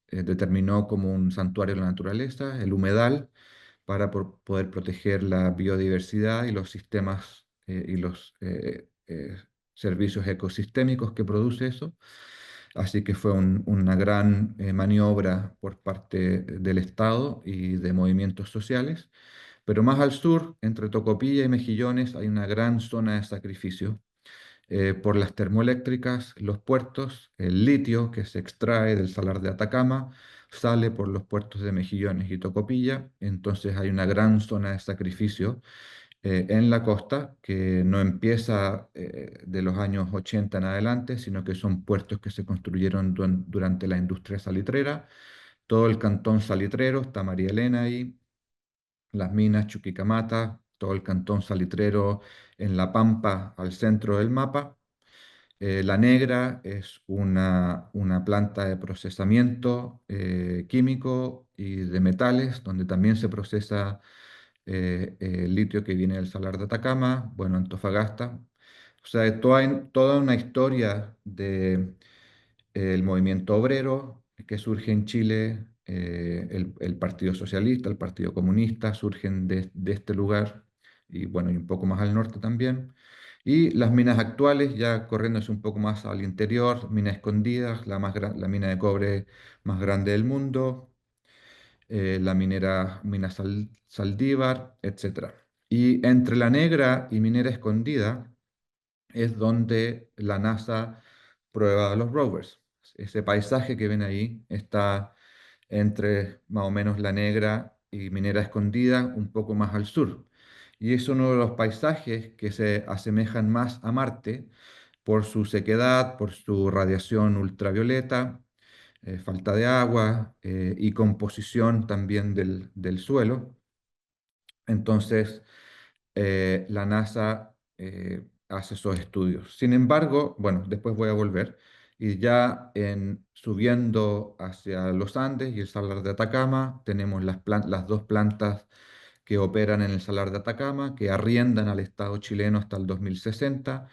determinó como un santuario de la naturaleza, el humedal, para poder proteger la biodiversidad y los sistemas y los servicios ecosistémicos que produce eso. Así que fue una gran maniobra por parte del Estado y de movimientos sociales. Pero más al sur, entre Tocopilla y Mejillones, hay una gran zona de sacrificio por las termoeléctricas, los puertos, el litio que se extrae del salar de Atacama, sale por los puertos de Mejillones y Tocopilla. Entonces hay una gran zona de sacrificio en la costa, que no empieza de los años 80 en adelante, sino que son puertos que se construyeron durante la industria salitrera. Todo el cantón salitrero, está María Elena ahí, las minas Chuquicamata, todo el cantón salitrero en La Pampa, al centro del mapa. La Negra es una planta de procesamiento químico y de metales, donde también se procesa el litio que viene del Salar de Atacama, bueno, Antofagasta. O sea, toda una historia del movimiento obrero que surge en Chile, el Partido Socialista, el Partido Comunista, surgen de este lugar y bueno, y un poco más al norte también. Y las minas actuales, ya corriéndose un poco más al interior, Minas Escondidas, la mina de cobre más grande del mundo, mina Saldívar, etcétera. Y entre la Negra y Minera Escondida es donde la NASA prueba los rovers. Ese paisaje que ven ahí está entre más o menos la Negra y Minera Escondida, un poco más al sur. Y es uno de los paisajes que se asemejan más a Marte por su sequedad, por su radiación ultravioleta, falta de agua y composición también del suelo. Entonces, la NASA hace esos estudios. Sin embargo, bueno, después voy a volver. Y ya subiendo hacia los Andes y el Salar de Atacama, tenemos las dos plantas que operan en el Salar de Atacama, que arriendan al Estado chileno hasta el 2060.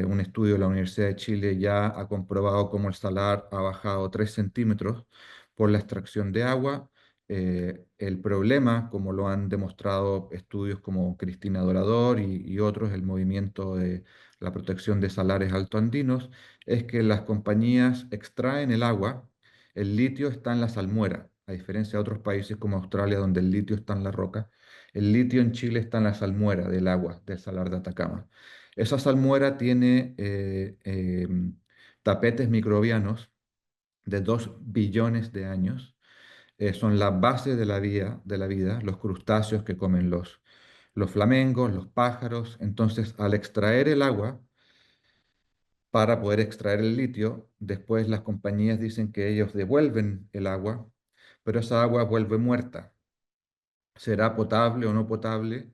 Un estudio de la Universidad de Chile ya ha comprobado cómo el salar ha bajado 3 centímetros por la extracción de agua. El problema, como lo han demostrado estudios como Cristina Dorador y otros, el movimiento de la protección de salares altoandinos, es que las compañías extraen el agua, el litio está en la salmuera, a diferencia de otros países como Australia, donde el litio está en la roca. El litio en Chile está en la salmuera del agua del salar de Atacama. Esa salmuera tiene tapetes microbianos de 2 billones de años. Son la base de la vida, los crustáceos que comen los flamengos, los pájaros. Entonces, al extraer el agua, para poder extraer el litio, después las compañías dicen que ellos devuelven el agua, pero esa agua vuelve muerta. Será potable o no potable,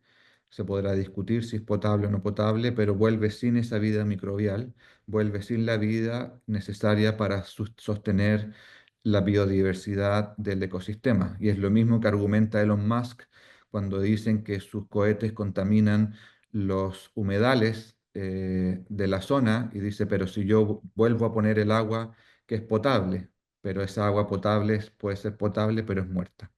se podrá discutir si es potable o no potable, pero vuelve sin esa vida microbial, vuelve sin la vida necesaria para sostener la biodiversidad del ecosistema. Y es lo mismo que argumenta Elon Musk cuando dicen que sus cohetes contaminan los humedales de la zona y dice, pero si yo vuelvo a poner el agua que es potable, pero esa agua potable puede ser potable, pero es muerta.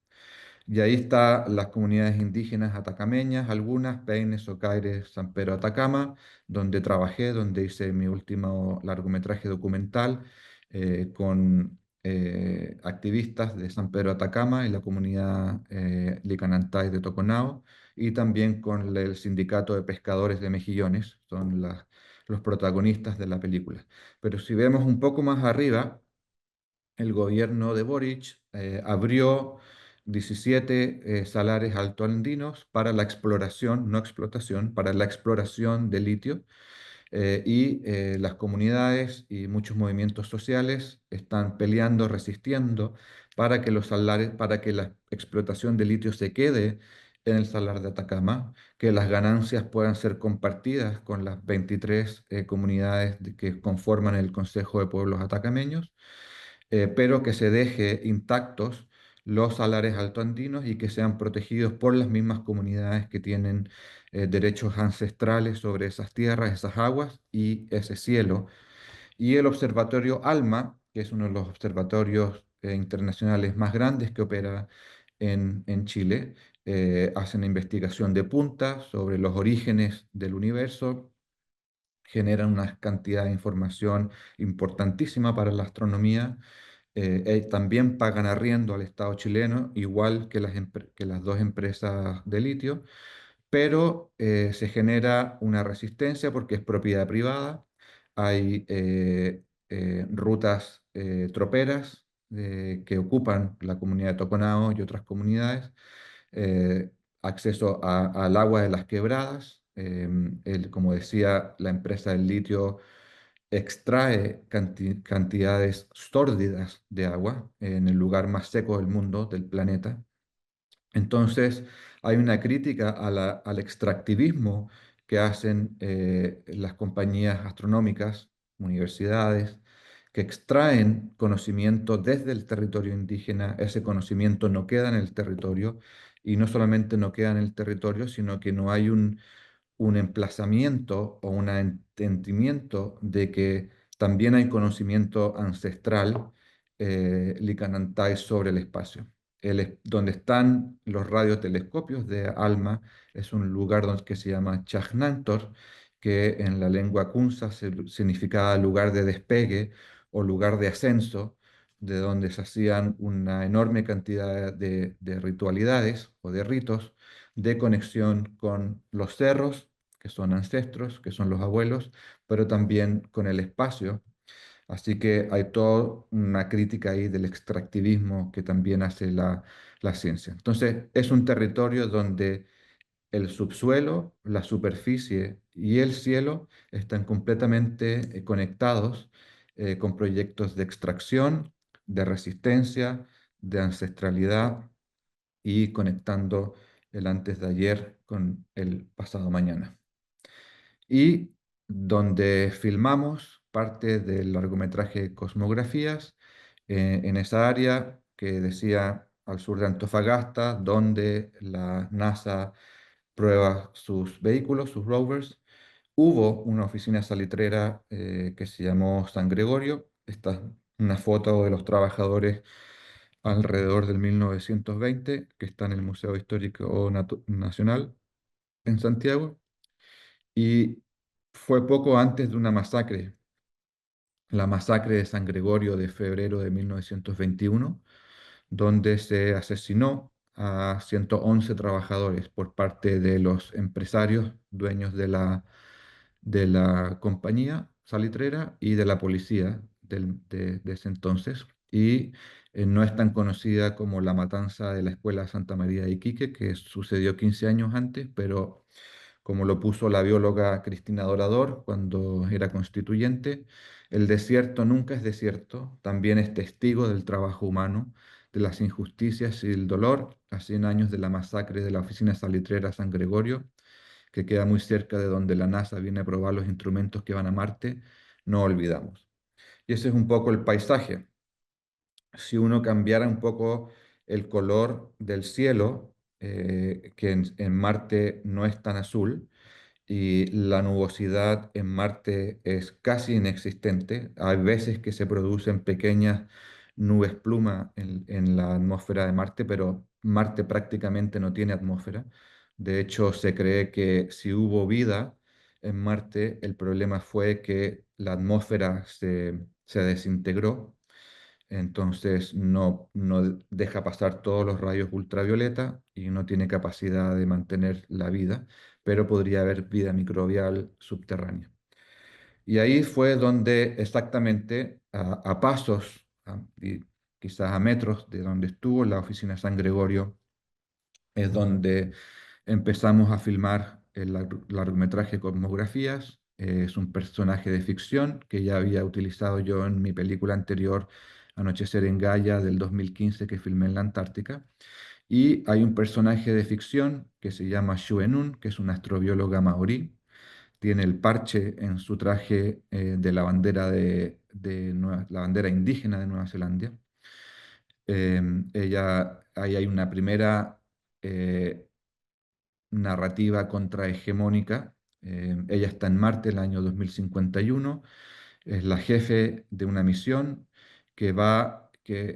Y ahí están las comunidades indígenas atacameñas, algunas, Peine, Socaire, San Pedro Atacama, donde trabajé, donde hice mi último largometraje documental con activistas de San Pedro Atacama y la comunidad Licanantay de Toconao, y también con el Sindicato de Pescadores de Mejillones, son los protagonistas de la película. Pero si vemos un poco más arriba, el gobierno de Boric abrió 17 salares altoandinos para la exploración, no explotación, para la exploración de litio. Las comunidades y muchos movimientos sociales están peleando, resistiendo para que los salares, para que la explotación de litio se quede en el salar de Atacama, que las ganancias puedan ser compartidas con las 23 comunidades que conforman el Consejo de Pueblos Atacameños, pero que se deje intactos los salares altoandinos y que sean protegidos por las mismas comunidades que tienen derechos ancestrales sobre esas tierras, esas aguas y ese cielo. Y el Observatorio ALMA, que es uno de los observatorios internacionales más grandes que opera en Chile, hacen investigación de punta sobre los orígenes del universo, generan una cantidad de información importantísima para la astronomía. También pagan arriendo al Estado chileno, igual que que las dos empresas de litio, pero se genera una resistencia porque es propiedad privada. Hay rutas troperas que ocupan la comunidad de Toconao y otras comunidades, eh, acceso al agua de las quebradas. Como decía, la empresa del litio extrae cantidades sórdidas de agua en el lugar más seco del mundo, del planeta. Entonces, hay una crítica al extractivismo que hacen las compañías astronómicas, universidades, que extraen conocimiento desde el territorio indígena. Ese conocimiento no queda en el territorio, y no solamente no queda en el territorio, sino que no hay un emplazamiento o un entendimiento de que también hay conocimiento ancestral licanantay sobre el espacio. Donde están los radiotelescopios de ALMA es un lugar que se llama Chajnantor, que en la lengua kunza significaba lugar de despegue o lugar de ascenso, de donde se hacían una enorme cantidad de ritualidades o de ritos de conexión con los cerros, que son ancestros, que son los abuelos, pero también con el espacio. Así que hay toda una crítica ahí del extractivismo que también hace la ciencia. Entonces, es un territorio donde el subsuelo, la superficie y el cielo están completamente conectados con proyectos de extracción, de resistencia, de ancestralidad y conectando el antes de ayer con el pasado mañana. Y donde filmamos parte del largometraje Cosmografías, en esa área que decía al sur de Antofagasta, donde la NASA prueba sus vehículos, sus rovers. Hubo una oficina salitrera que se llamó San Gregorio. Esta es una foto de los trabajadores alrededor del 1920, que está en el Museo Histórico Nacional en Santiago. Y fue poco antes de una masacre, la masacre de San Gregorio de febrero de 1921, donde se asesinó a 111 trabajadores por parte de los empresarios dueños de la compañía salitrera y de la policía de ese entonces. Y no es tan conocida como la matanza de la Escuela Santa María de Iquique, que sucedió 15 años antes, pero como lo puso la bióloga Cristina Dorador cuando era constituyente, el desierto nunca es desierto, también es testigo del trabajo humano, de las injusticias y el dolor, a 100 años de la masacre de la oficina salitrera San Gregorio, que queda muy cerca de donde la NASA viene a probar los instrumentos que van a Marte, no olvidamos. Y ese es un poco el paisaje. Si uno cambiara un poco el color del cielo, que en Marte no es tan azul, y la nubosidad en Marte es casi inexistente. Hay veces que se producen pequeñas nubes pluma en la atmósfera de Marte, pero Marte prácticamente no tiene atmósfera. De hecho, se cree que si hubo vida en Marte, el problema fue que la atmósfera se desintegró, entonces no deja pasar todos los rayos ultravioleta y no tiene capacidad de mantener la vida, pero podría haber vida microbial subterránea. Y ahí fue donde exactamente a pasos, y quizás a metros de donde estuvo la oficina San Gregorio, es donde empezamos a filmar el largometraje Cosmografías. Es un personaje de ficción que ya había utilizado yo en mi película anterior, Anochecer en Gaia, del 2015, que filmé en la Antártica. Y hay un personaje de ficción que se llama Shuenun, que es una astrobióloga maorí. Tiene el parche en su traje de la bandera la bandera indígena de Nueva Zelanda. Ahí hay una primera eh, narrativa contrahegemónica. Ella está en Marte el año 2051, es la jefe de una misión que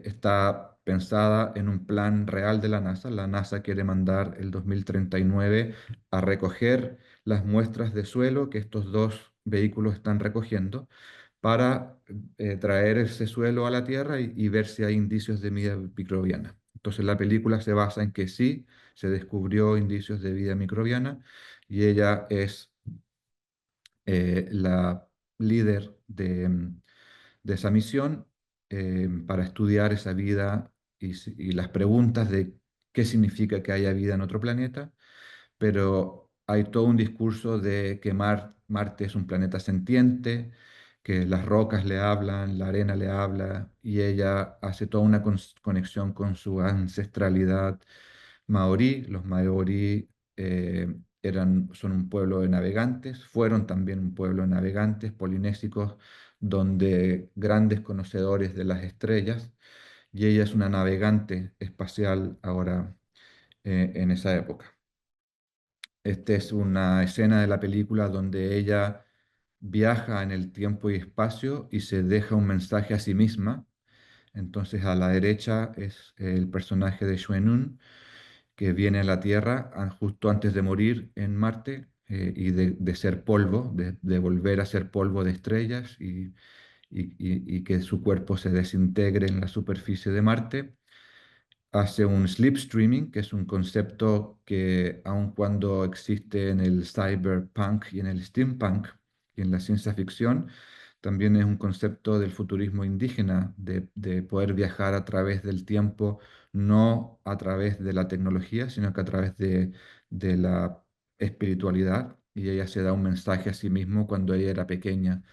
está pensada en un plan real de la NASA. La NASA quiere mandar el 2039 a recoger las muestras de suelo que estos dos vehículos están recogiendo para traer ese suelo a la Tierra y ver si hay indicios de vida microbiana. Entonces la película se basa en que sí, se descubrió indicios de vida microbiana y ella es la líder de esa misión para estudiar esa vida y las preguntas de qué significa que haya vida en otro planeta, pero hay todo un discurso de que Marte es un planeta sentiente, que las rocas le hablan, la arena le habla, y ella hace toda una conexión con su ancestralidad maorí. Los maorí son un pueblo de navegantes, fueron también un pueblo de navegantes polinésicos, donde grandes conocedores de las estrellas, y ella es una navegante espacial ahora en esa época. Esta es una escena de la película donde ella viaja en el tiempo y espacio y se deja un mensaje a sí misma. Entonces a la derecha es el personaje de Xue que viene a la Tierra justo antes de morir en Marte y de ser polvo, de volver a ser polvo de estrellas y que su cuerpo se desintegre en la superficie de Marte. Hace un slipstreaming, que es un concepto que aun cuando existe en el cyberpunk y en el steampunk y en la ciencia ficción, también es un concepto del futurismo indígena, de poder viajar a través del tiempo, no a través de la tecnología, sino que a través de la espiritualidad y ella se da un mensaje a sí mismo cuando ella era pequeña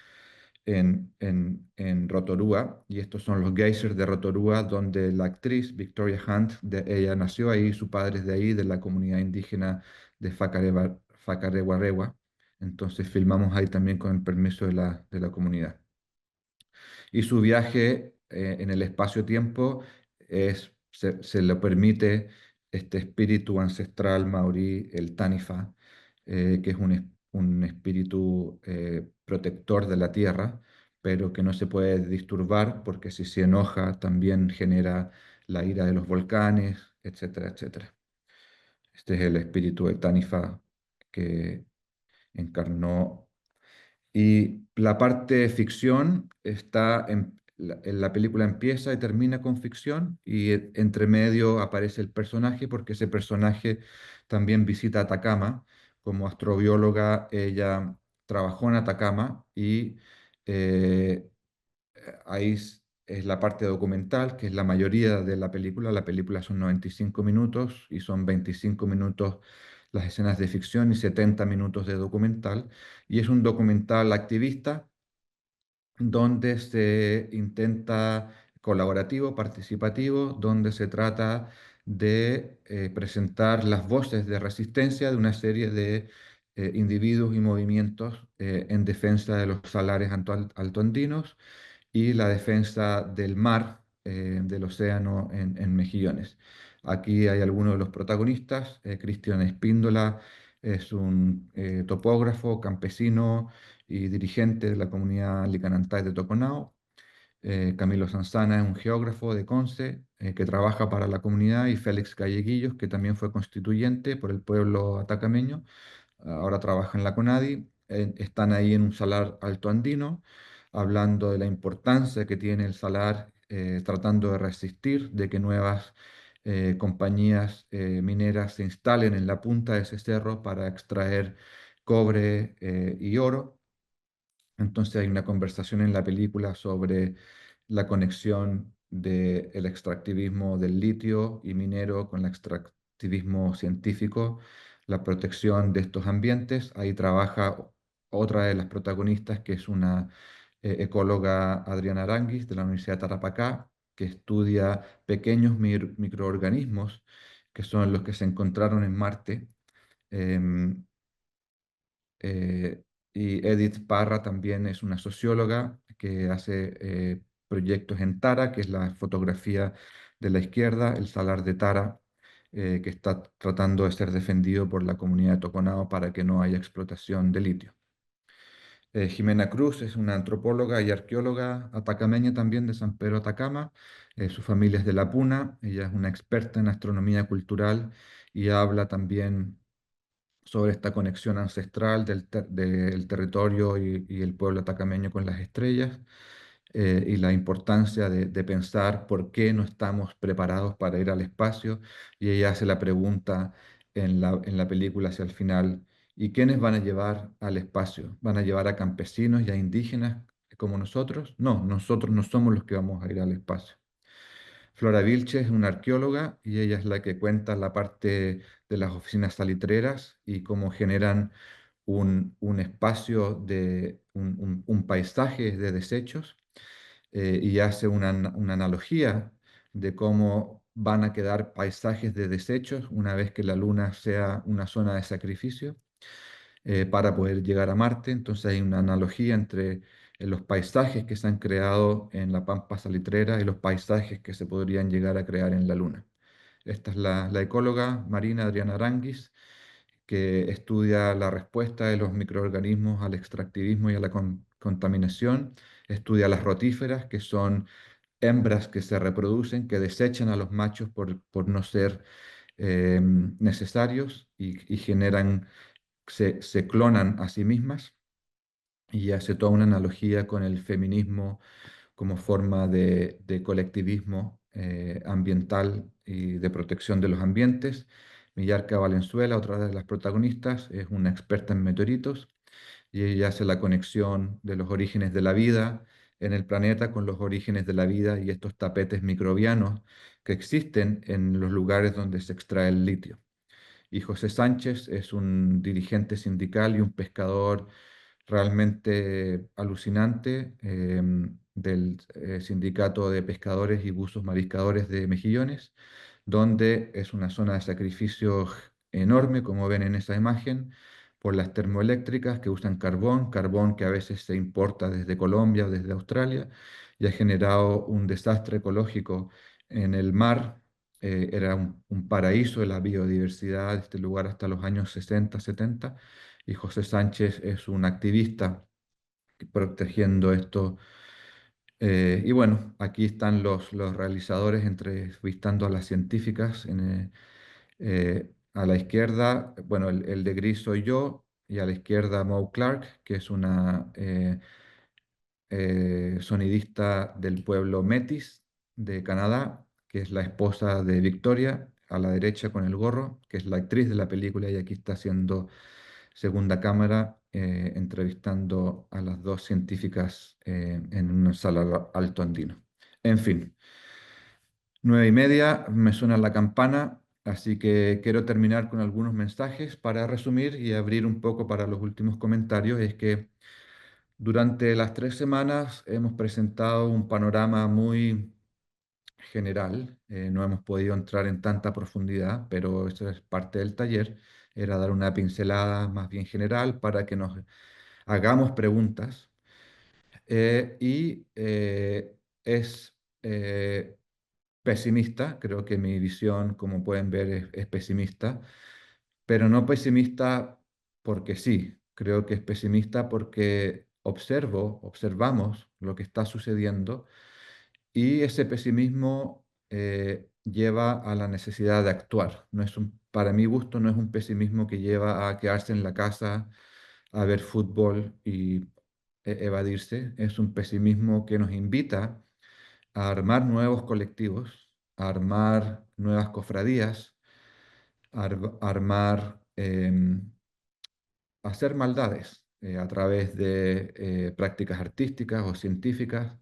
en Rotorua, y estos son los geysers de Rotorua, donde la actriz Victoria Hunt, ella nació ahí, su padre es de ahí, de la comunidad indígena de Facareguarewa. Entonces filmamos ahí también con el permiso de la comunidad. Y su viaje en el espacio-tiempo se le permite este espíritu ancestral maorí, el Tanifa, que es un espíritu protector de la tierra, pero que no se puede disturbar porque si se enoja también genera la ira de los volcanes, etcétera, etcétera. Este es el espíritu de Tanifa que encarnó, y la parte de ficción está en la película empieza y termina con ficción y entre medio aparece el personaje porque ese personaje también visita Atacama. Como astrobióloga, ella trabajó en Atacama y eh, ahí es la parte documental, que es la mayoría de la película. La película son 95 minutos y son 25 minutos las escenas de ficción y 70 minutos de documental. Y es un documental activista donde se intenta colaborativo, participativo, donde se trata de presentar las voces de resistencia de una serie de individuos y movimientos en defensa de los salares altoandinos y la defensa del mar, del océano en Mejillones. Aquí hay algunos de los protagonistas. Cristian Espíndola es un topógrafo, campesino y dirigente de la comunidad Licanantay de Toconao. Camilo Sanzana es un geógrafo de Conce que trabaja para la comunidad, y Félix Galleguillos, que también fue constituyente por el pueblo atacameño, ahora trabaja en la CONADI. Están ahí en un salar altoandino, hablando de la importancia que tiene el salar, tratando de resistir de que nuevas compañías mineras se instalen en la punta de ese cerro para extraer cobre y oro. Entonces hay una conversación en la película sobre la conexión del extractivismo del litio y minero con el extractivismo científico, la protección de estos ambientes. Ahí trabaja otra de las protagonistas, que es una ecóloga, Adriana Aranguis, de la Universidad de Tarapacá, que estudia pequeños microorganismos que son los que se encontraron en Marte. Em, eh, y Edith Parra también es una socióloga que hace proyectos en Tara, que es la fotografía de la izquierda, el salar de Tara, que está tratando de ser defendido por la comunidad de Toconao para que no haya explotación de litio. Jimena Cruz es una antropóloga y arqueóloga atacameña también de San Pedro Atacama. Su familia es de La Puna. Ella es una experta en astronomía cultural y habla también sobre esta conexión ancestral del territorio y el pueblo atacameño con las estrellas, y la importancia de pensar por qué no estamos preparados para ir al espacio. Y ella hace la pregunta en la película hacia el final: ¿y quiénes van a llevar al espacio? ¿Van a llevar a campesinos y a indígenas como nosotros? No, nosotros no somos los que vamos a ir al espacio. Flora Vilches es una arqueóloga y ella es la que cuenta la parte de las oficinas salitreras y cómo generan un espacio un paisaje de desechos, y hace una analogía de cómo van a quedar paisajes de desechos una vez que la Luna sea una zona de sacrificio para poder llegar a Marte. Entonces hay una analogía entre los paisajes que se han creado en la Pampa Salitrera y los paisajes que se podrían llegar a crear en la Luna. Esta es la ecóloga marina Adriana Aranguis, que estudia la respuesta de los microorganismos al extractivismo y a la contaminación. Estudia las rotíferas, que son hembras que se reproducen, que desechan a los machos por no ser necesarios, y generan, se clonan a sí mismas, y hace toda una analogía con el feminismo como forma de colectivismo ambiental y de protección de los ambientes. Millarca Valenzuela, otra de las protagonistas, es una experta en meteoritos y ella hace la conexión de los orígenes de la vida en el planeta con los orígenes de la vida y estos tapetes microbianos que existen en los lugares donde se extrae el litio. Y José Sánchez es un dirigente sindical y un pescador realmente alucinante del Sindicato de Pescadores y Buzos Mariscadores de Mejillones, donde es una zona de sacrificio enorme, como ven en esa imagen, por las termoeléctricas que usan carbón, carbón que a veces se importa desde Colombia o desde Australia, y ha generado un desastre ecológico en el mar. Era un paraíso de la biodiversidad de este lugar hasta los años 60, 70, y José Sánchez es un activista protegiendo esto. Y bueno, aquí están los realizadores entrevistando a las científicas. A la izquierda, bueno, el de gris soy yo, y a la izquierda Mo Clark, que es una sonidista del pueblo Metis de Canadá, que es la esposa de Victoria, a la derecha con el gorro, que es la actriz de la película, y aquí está haciendo segunda cámara, entrevistando a las dos científicas en una sala alto andino. En fin, 9:30, me suena la campana, así que quiero terminar con algunos mensajes para resumir y abrir un poco para los últimos comentarios. Es que durante las 3 semanas hemos presentado un panorama muy general. No hemos podido entrar en tanta profundidad, pero eso es parte del taller. Era dar una pincelada más bien general para que nos hagamos preguntas. Es pesimista, creo que mi visión, como pueden ver, es pesimista, pero no pesimista porque sí, creo que es pesimista porque observamos lo que está sucediendo, y ese pesimismo lleva a la necesidad de actuar. No es para mi gusto, no es un pesimismo que lleva a quedarse en la casa a ver fútbol y evadirse. Es un pesimismo que nos invita a armar nuevos colectivos, a armar nuevas cofradías, armar, hacer maldades a través de prácticas artísticas o científicas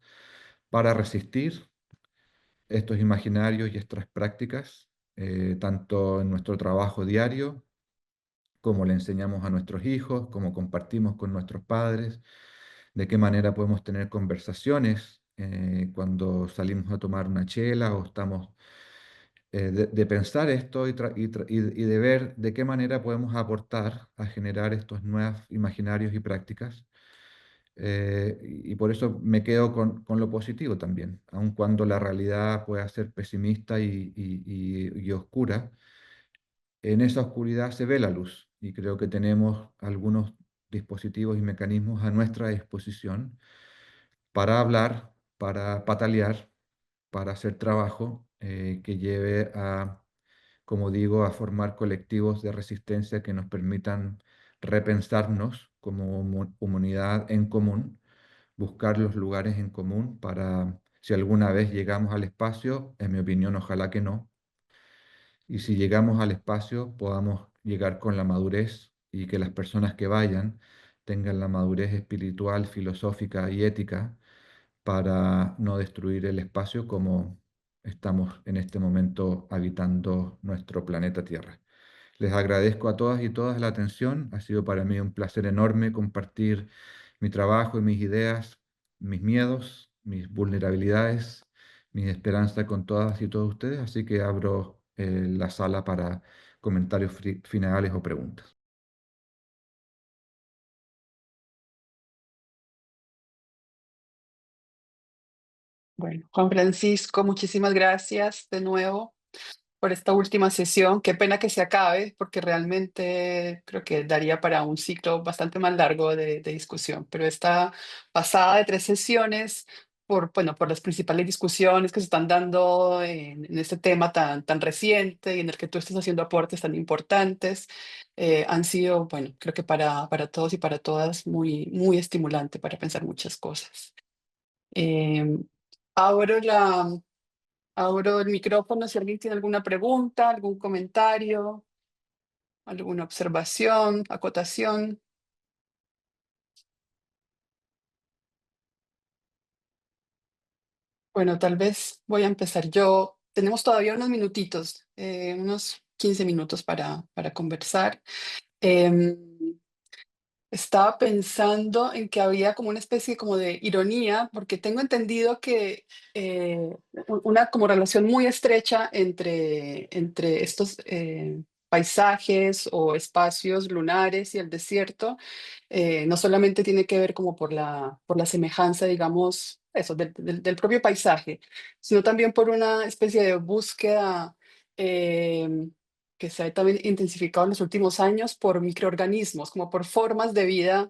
para resistir estos imaginarios y estas prácticas, tanto en nuestro trabajo diario, como le enseñamos a nuestros hijos, como compartimos con nuestros padres, de qué manera podemos tener conversaciones cuando salimos a tomar una chela o estamos, de pensar esto y de ver de qué manera podemos aportar a generar estos nuevos imaginarios y prácticas. Y por eso me quedo con lo positivo también, aun cuando la realidad pueda ser pesimista y oscura. En esa oscuridad se ve la luz, y creo que tenemos algunos dispositivos y mecanismos a nuestra disposición para hablar, para patalear, para hacer trabajo que lleve a, como digo, a formar colectivos de resistencia que nos permitan repensarnos como humanidad en común, buscar los lugares en común para, si alguna vez llegamos al espacio, en mi opinión, ojalá que no, y si llegamos al espacio podamos llegar con la madurez, y que las personas que vayan tengan la madurez espiritual, filosófica y ética para no destruir el espacio como estamos en este momento habitando nuestro planeta Tierra. Les agradezco a todas y todas la atención. Ha sido para mí un placer enorme compartir mi trabajo y mis ideas, mis miedos, mis vulnerabilidades, mis esperanzas con todas y todos ustedes. Así que abro la sala para comentarios finales o preguntas. Bueno, Juan Francisco, muchísimas gracias de nuevo por esta última sesión. Qué pena que se acabe, porque realmente creo que daría para un ciclo bastante más largo de discusión, pero esta pasada de 3 sesiones, bueno, por las principales discusiones que se están dando en este tema tan reciente y en el que tú estás haciendo aportes tan importantes, han sido, bueno, creo que para todos y para todas muy estimulante para pensar muchas cosas. Em, abro Abro el micrófono si alguien tiene alguna pregunta, algún comentario, alguna observación, acotación. Bueno, tal vez voy a empezar yo. Tenemos todavía unos minutitos, unos 15 minutos para conversar. Em, Estaba pensando en que había como una especie como de ironía, porque tengo entendido que una como relación muy estrecha entre estos paisajes o espacios lunares y el desierto, no solamente tiene que ver como por la semejanza, digamos, eso, del propio paisaje, sino también por una especie de búsqueda em, que se ha también intensificado en los últimos años por microorganismos, como por formas de vida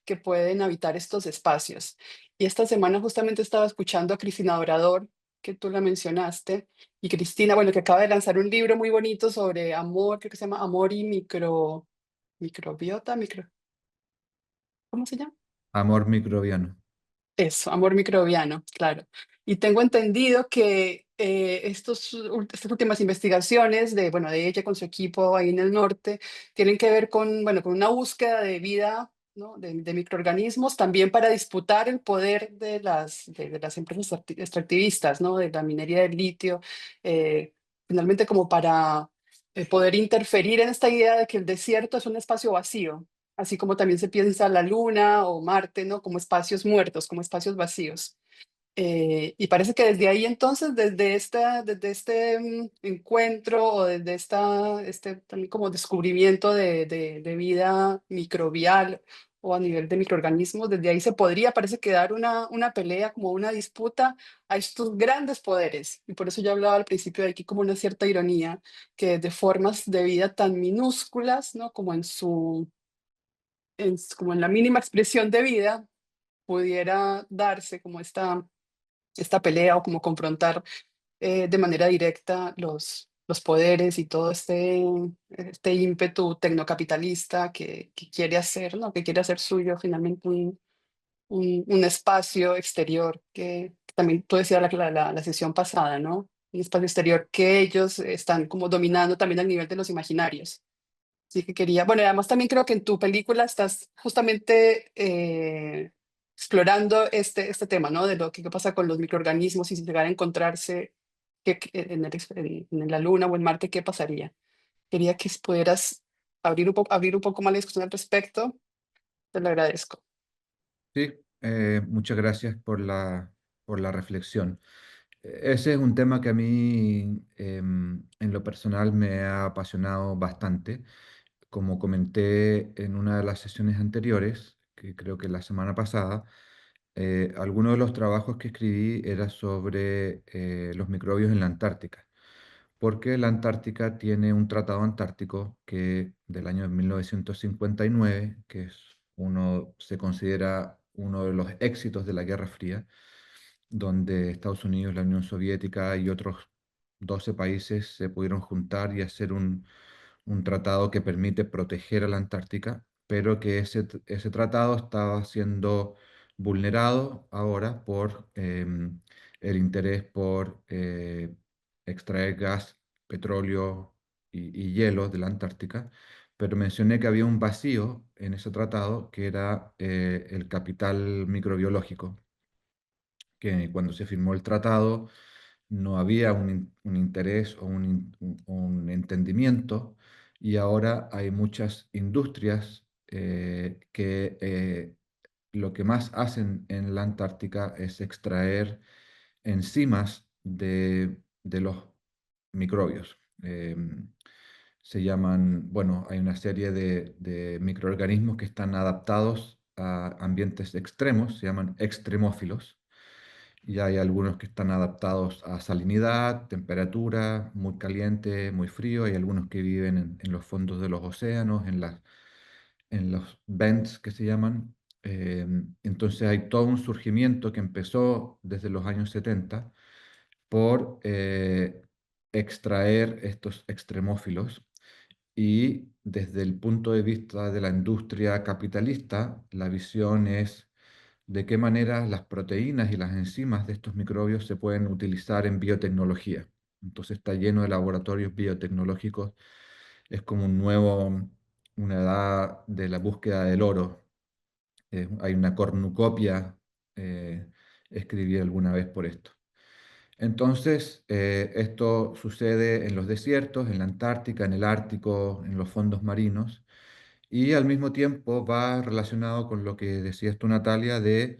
que pueden habitar estos espacios. Y esta semana justamente estaba escuchando a Cristina Dorador, que tú la mencionaste, y Cristina, bueno, que acaba de lanzar un libro muy bonito sobre amor, creo que se llama Amor y microbiota, ¿cómo se llama? Amor microbiano. Eso, amor microbiano, claro. Y tengo entendido que estas últimas investigaciones de, bueno, de ella con su equipo ahí en el norte, tienen que ver con, bueno, con una búsqueda de vida, ¿no? De microorganismos, también para disputar el poder de las empresas extractivistas, ¿no? De la minería del litio, finalmente como para poder interferir en esta idea de que el desierto es un espacio vacío, así como también se piensa la Luna o Marte, ¿no? Como espacios muertos, como espacios vacíos. Y parece que desde ahí entonces, desde este encuentro o desde este también como descubrimiento de vida microbial o a nivel de microorganismos, desde ahí se podría, parece que dar una pelea, como una disputa a estos grandes poderes. Y por eso yo hablaba al principio de aquí como una cierta ironía, que de formas de vida tan minúsculas, ¿no? Como como en la mínima expresión de vida, pudiera darse como esta pelea o como confrontar de manera directa los poderes y todo este ímpetu tecnocapitalista que quiere hacer, ¿no? Que quiere hacer suyo finalmente un espacio exterior que también tú decías la sesión pasada, ¿no? Un espacio exterior que ellos están como dominando también al nivel de los imaginarios. Sí que quería, bueno, y además también creo que en tu película estás justamente explorando este tema, ¿no? De lo que pasa con los microorganismos y si llegara a encontrarse en la Luna o en Marte, ¿qué pasaría? Quería que pudieras abrir un poco más la discusión al respecto. Te lo agradezco. Sí, muchas gracias por la reflexión. Ese es un tema que a mí, en lo personal, me ha apasionado bastante. Como comenté en una de las sesiones anteriores, que creo que la semana pasada, algunos de los trabajos que escribí era sobre los microbios en la Antártica, porque la Antártica tiene un tratado antártico que del año 1959, que se considera uno de los éxitos de la Guerra Fría, donde Estados Unidos, la Unión Soviética y otros 12 países se pudieron juntar y hacer un tratado que permite proteger a la Antártica, pero que ese tratado estaba siendo vulnerado ahora por el interés por extraer gas, petróleo y hielo de la Antártica. Pero mencioné que había un vacío en ese tratado que era el capital microbiológico, que cuando se firmó el tratado no había un interés o un entendimiento, y ahora hay muchas industrias que lo que más hacen en la Antártica es extraer enzimas de los microbios. Se llaman, bueno, hay una serie de microorganismos que están adaptados a ambientes extremos, se llaman extremófilos, y hay algunos que están adaptados a salinidad, temperatura, muy caliente, muy frío. Hay algunos que viven en los fondos de los océanos, en los vents que se llaman. Entonces hay todo un surgimiento que empezó desde los años 70 por extraer estos extremófilos. Y desde el punto de vista de la industria capitalista, la visión es de qué manera las proteínas y las enzimas de estos microbios se pueden utilizar en biotecnología. Entonces está lleno de laboratorios biotecnológicos. Es como una edad de la búsqueda del oro. Hay una cornucopia, escribí alguna vez por esto. Entonces, esto sucede en los desiertos, en la Antártica, en el Ártico, en los fondos marinos, y al mismo tiempo va relacionado con lo que decías tú, Natalia, de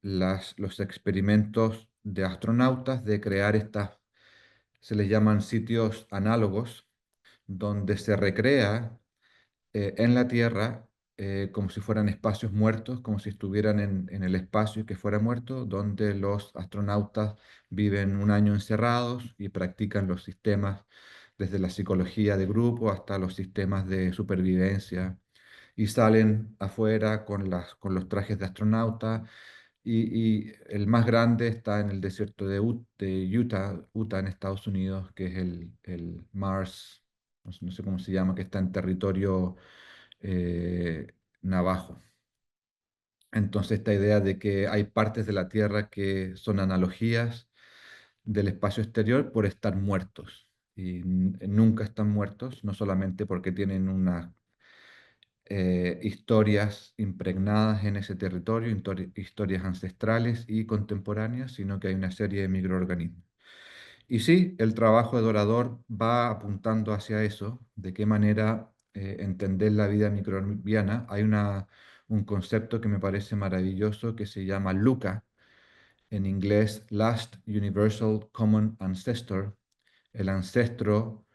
los experimentos de astronautas de crear estas, se les llaman sitios análogos, donde se recrea en la Tierra como si fueran espacios muertos, como si estuvieran en el espacio y que fuera muerto, donde los astronautas viven un año encerrados y practican los sistemas, desde la psicología de grupo hasta los sistemas de supervivencia, y salen afuera con los trajes de astronauta. Y el más grande está en el desierto de Utah en Estados Unidos, que es el Mars, no sé cómo se llama, que está en territorio eh, navajo. Entonces, esta idea de que hay partes de la Tierra que son analogías del espacio exterior por estar muertos. Y nunca están muertos, no solamente porque tienen unas historias impregnadas en ese territorio, historias ancestrales y contemporáneas, sino que hay una serie de microorganismos. Y sí, el trabajo de Dorador va apuntando hacia eso, de qué manera entender la vida microbiana. Hay un concepto que me parece maravilloso que se llama LUCA, en inglés Last Universal Common Ancestor, el ancestro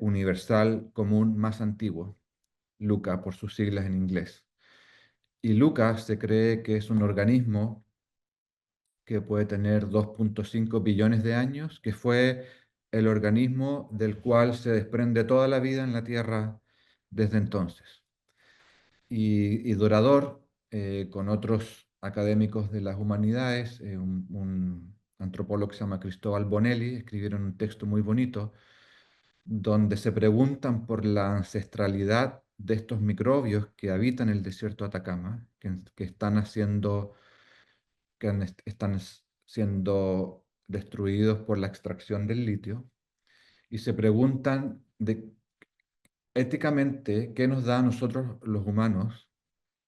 universal común más antiguo, LUCA por sus siglas en inglés. Y LUCA se cree que es un organismo que puede tener 2,5 billones de años, que fue el organismo del cual se desprende toda la vida en la Tierra desde entonces. Y Dorador, con otros académicos de las humanidades, un antropólogo que se llama Cristóbal Bonelli, escribieron un texto muy bonito donde se preguntan por la ancestralidad de estos microbios que habitan el desierto de Atacama, que están haciendo están siendo destruidos por la extracción del litio, y se preguntan éticamente qué nos da a nosotros los humanos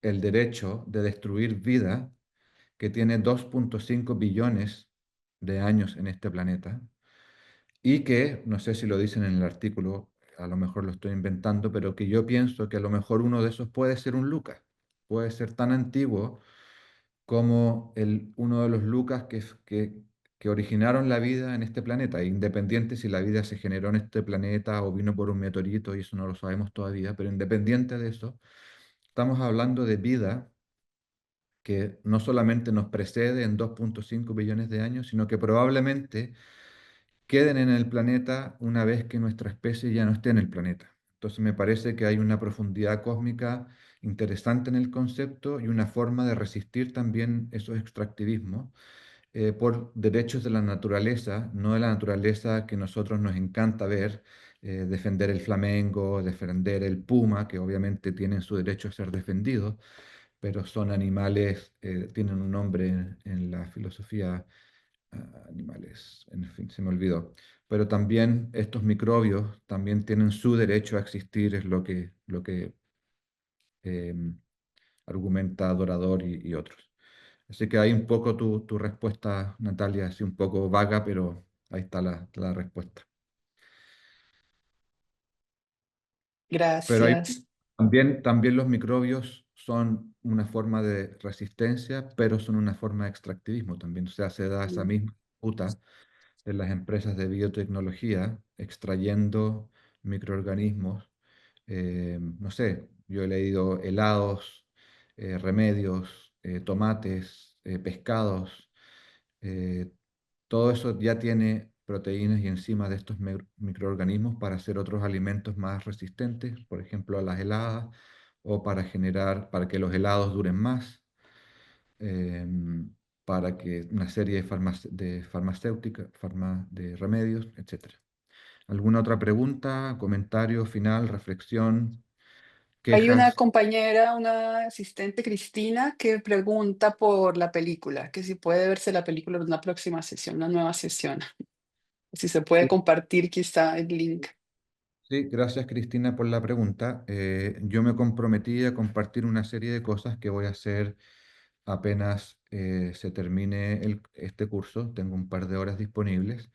el derecho de destruir vida que tiene 2,5 billones de años en este planeta y que, no sé si lo dicen en el artículo, a lo mejor lo estoy inventando, pero que yo pienso que a lo mejor uno de esos puede ser un Lucas, puede ser tan antiguo como uno de los Lucas que originaron la vida en este planeta, independiente si la vida se generó en este planeta o vino por un meteorito, y eso no lo sabemos todavía, pero independiente de eso, estamos hablando de vida que no solamente nos precede en 2,5 billones de años, sino que probablemente queden en el planeta una vez que nuestra especie ya no esté en el planeta. Entonces me parece que hay una profundidad cósmica interesante en el concepto y una forma de resistir también esos extractivismos por derechos de la naturaleza, no de la naturaleza que nosotros nos encanta ver, defender el flamengo, defender el puma, que obviamente tienen su derecho a ser defendidos, pero son animales, tienen un nombre en la filosofía, animales, en fin, se me olvidó. Pero también estos microbios también tienen su derecho a existir, es lo que em, argumenta Dorador y otros. Así que hay un poco tu respuesta, Natalia, así un poco vaga, pero ahí está la respuesta. Pero hay, Gracias. también los microbios son una forma de resistencia, pero son una forma de extractivismo también. O sea, se da esa Mm. misma disputa en las empresas de biotecnología, extrayendo microorganismos. No sé, yo he leído helados, remedios, tomates, pescados. eh, Todo eso ya tiene proteínas y enzimas de estos microorganismos para hacer otros alimentos más resistentes, por ejemplo, a las heladas, o para que los helados duren más, em, para que una serie de farmacéuticas, de remedios, etcétera. ¿Alguna otra pregunta, comentario final, reflexión, Hay una quejas? compañera, una asistente, Cristina, que pregunta por la película, que si puede verse la película en una próxima sesión, una nueva sesión. Si se puede Sí, compartir quizá el link. sí, gracias Cristina por la pregunta. Yo me comprometí a compartir una serie de cosas que voy a hacer apenas se termine este curso, tengo un par de horas disponibles,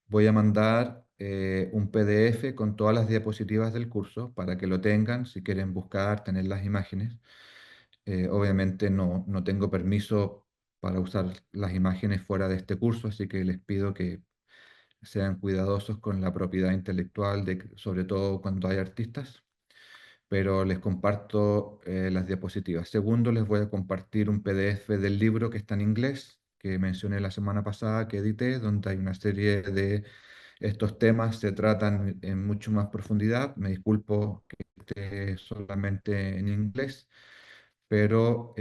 voy a mandar un PDF con todas las diapositivas del curso para que lo tengan, si quieren buscar, tener las imágenes. Obviamente no tengo permiso para usar las imágenes fuera de este curso, así que les pido que sean cuidadosos con la propiedad intelectual, sobre todo cuando hay artistas, pero les comparto las diapositivas. Segundo, les voy a compartir un PDF del libro que está en inglés, que mencioné la semana pasada, que edité, donde hay una serie de estos temas, se tratan en mucho más profundidad. Me disculpo que esté solamente en inglés, pero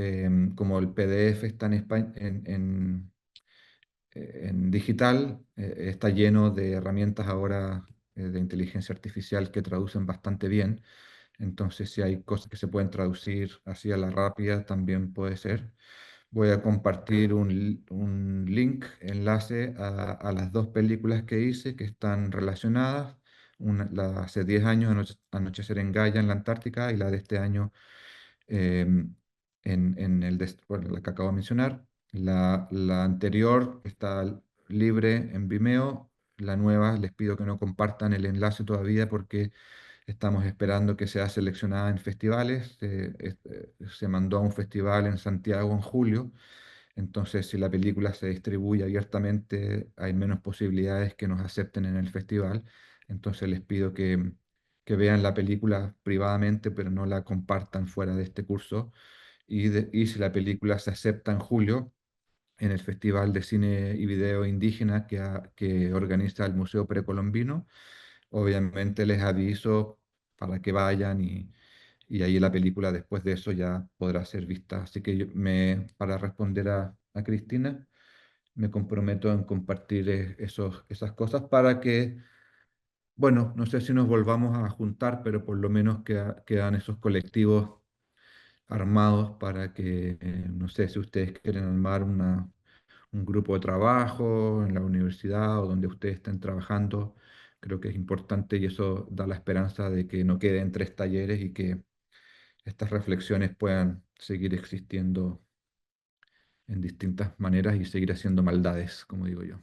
como el PDF está en digital, está lleno de herramientas ahora de inteligencia artificial que traducen bastante bien. Entonces, si hay cosas que se pueden traducir así a la rápida, también puede ser. Voy a compartir un link, enlace a las dos películas que hice que están relacionadas. La hace 10 años, Anochecer en Gaia, en la Antártica, y la de este año, em, bueno, la que acabo de mencionar. La anterior está libre en Vimeo. La nueva, les pido que no compartan el enlace todavía porque estamos esperando que sea seleccionada en festivales. Se mandó a un festival en Santiago en julio. Entonces, si la película se distribuye abiertamente, hay menos posibilidades que nos acepten en el festival. Entonces, les pido que vean la película privadamente, pero no la compartan fuera de este curso. Y si la película se acepta en julio en el Festival de Cine y Video Indígena que organiza el Museo Precolombino, obviamente les aviso para que vayan y ahí la película después de eso ya podrá ser vista. Así que para responder a Cristina, me comprometo en compartir esas cosas para que, bueno, no sé si nos volvamos a juntar, pero por lo menos quedan esos colectivos armados para que, no sé si ustedes quieren armar un grupo de trabajo en la universidad o donde ustedes estén trabajando. Creo que es importante y eso da la esperanza de que no queden tres talleres y que estas reflexiones puedan seguir existiendo en distintas maneras y seguir haciendo maldades, como digo yo.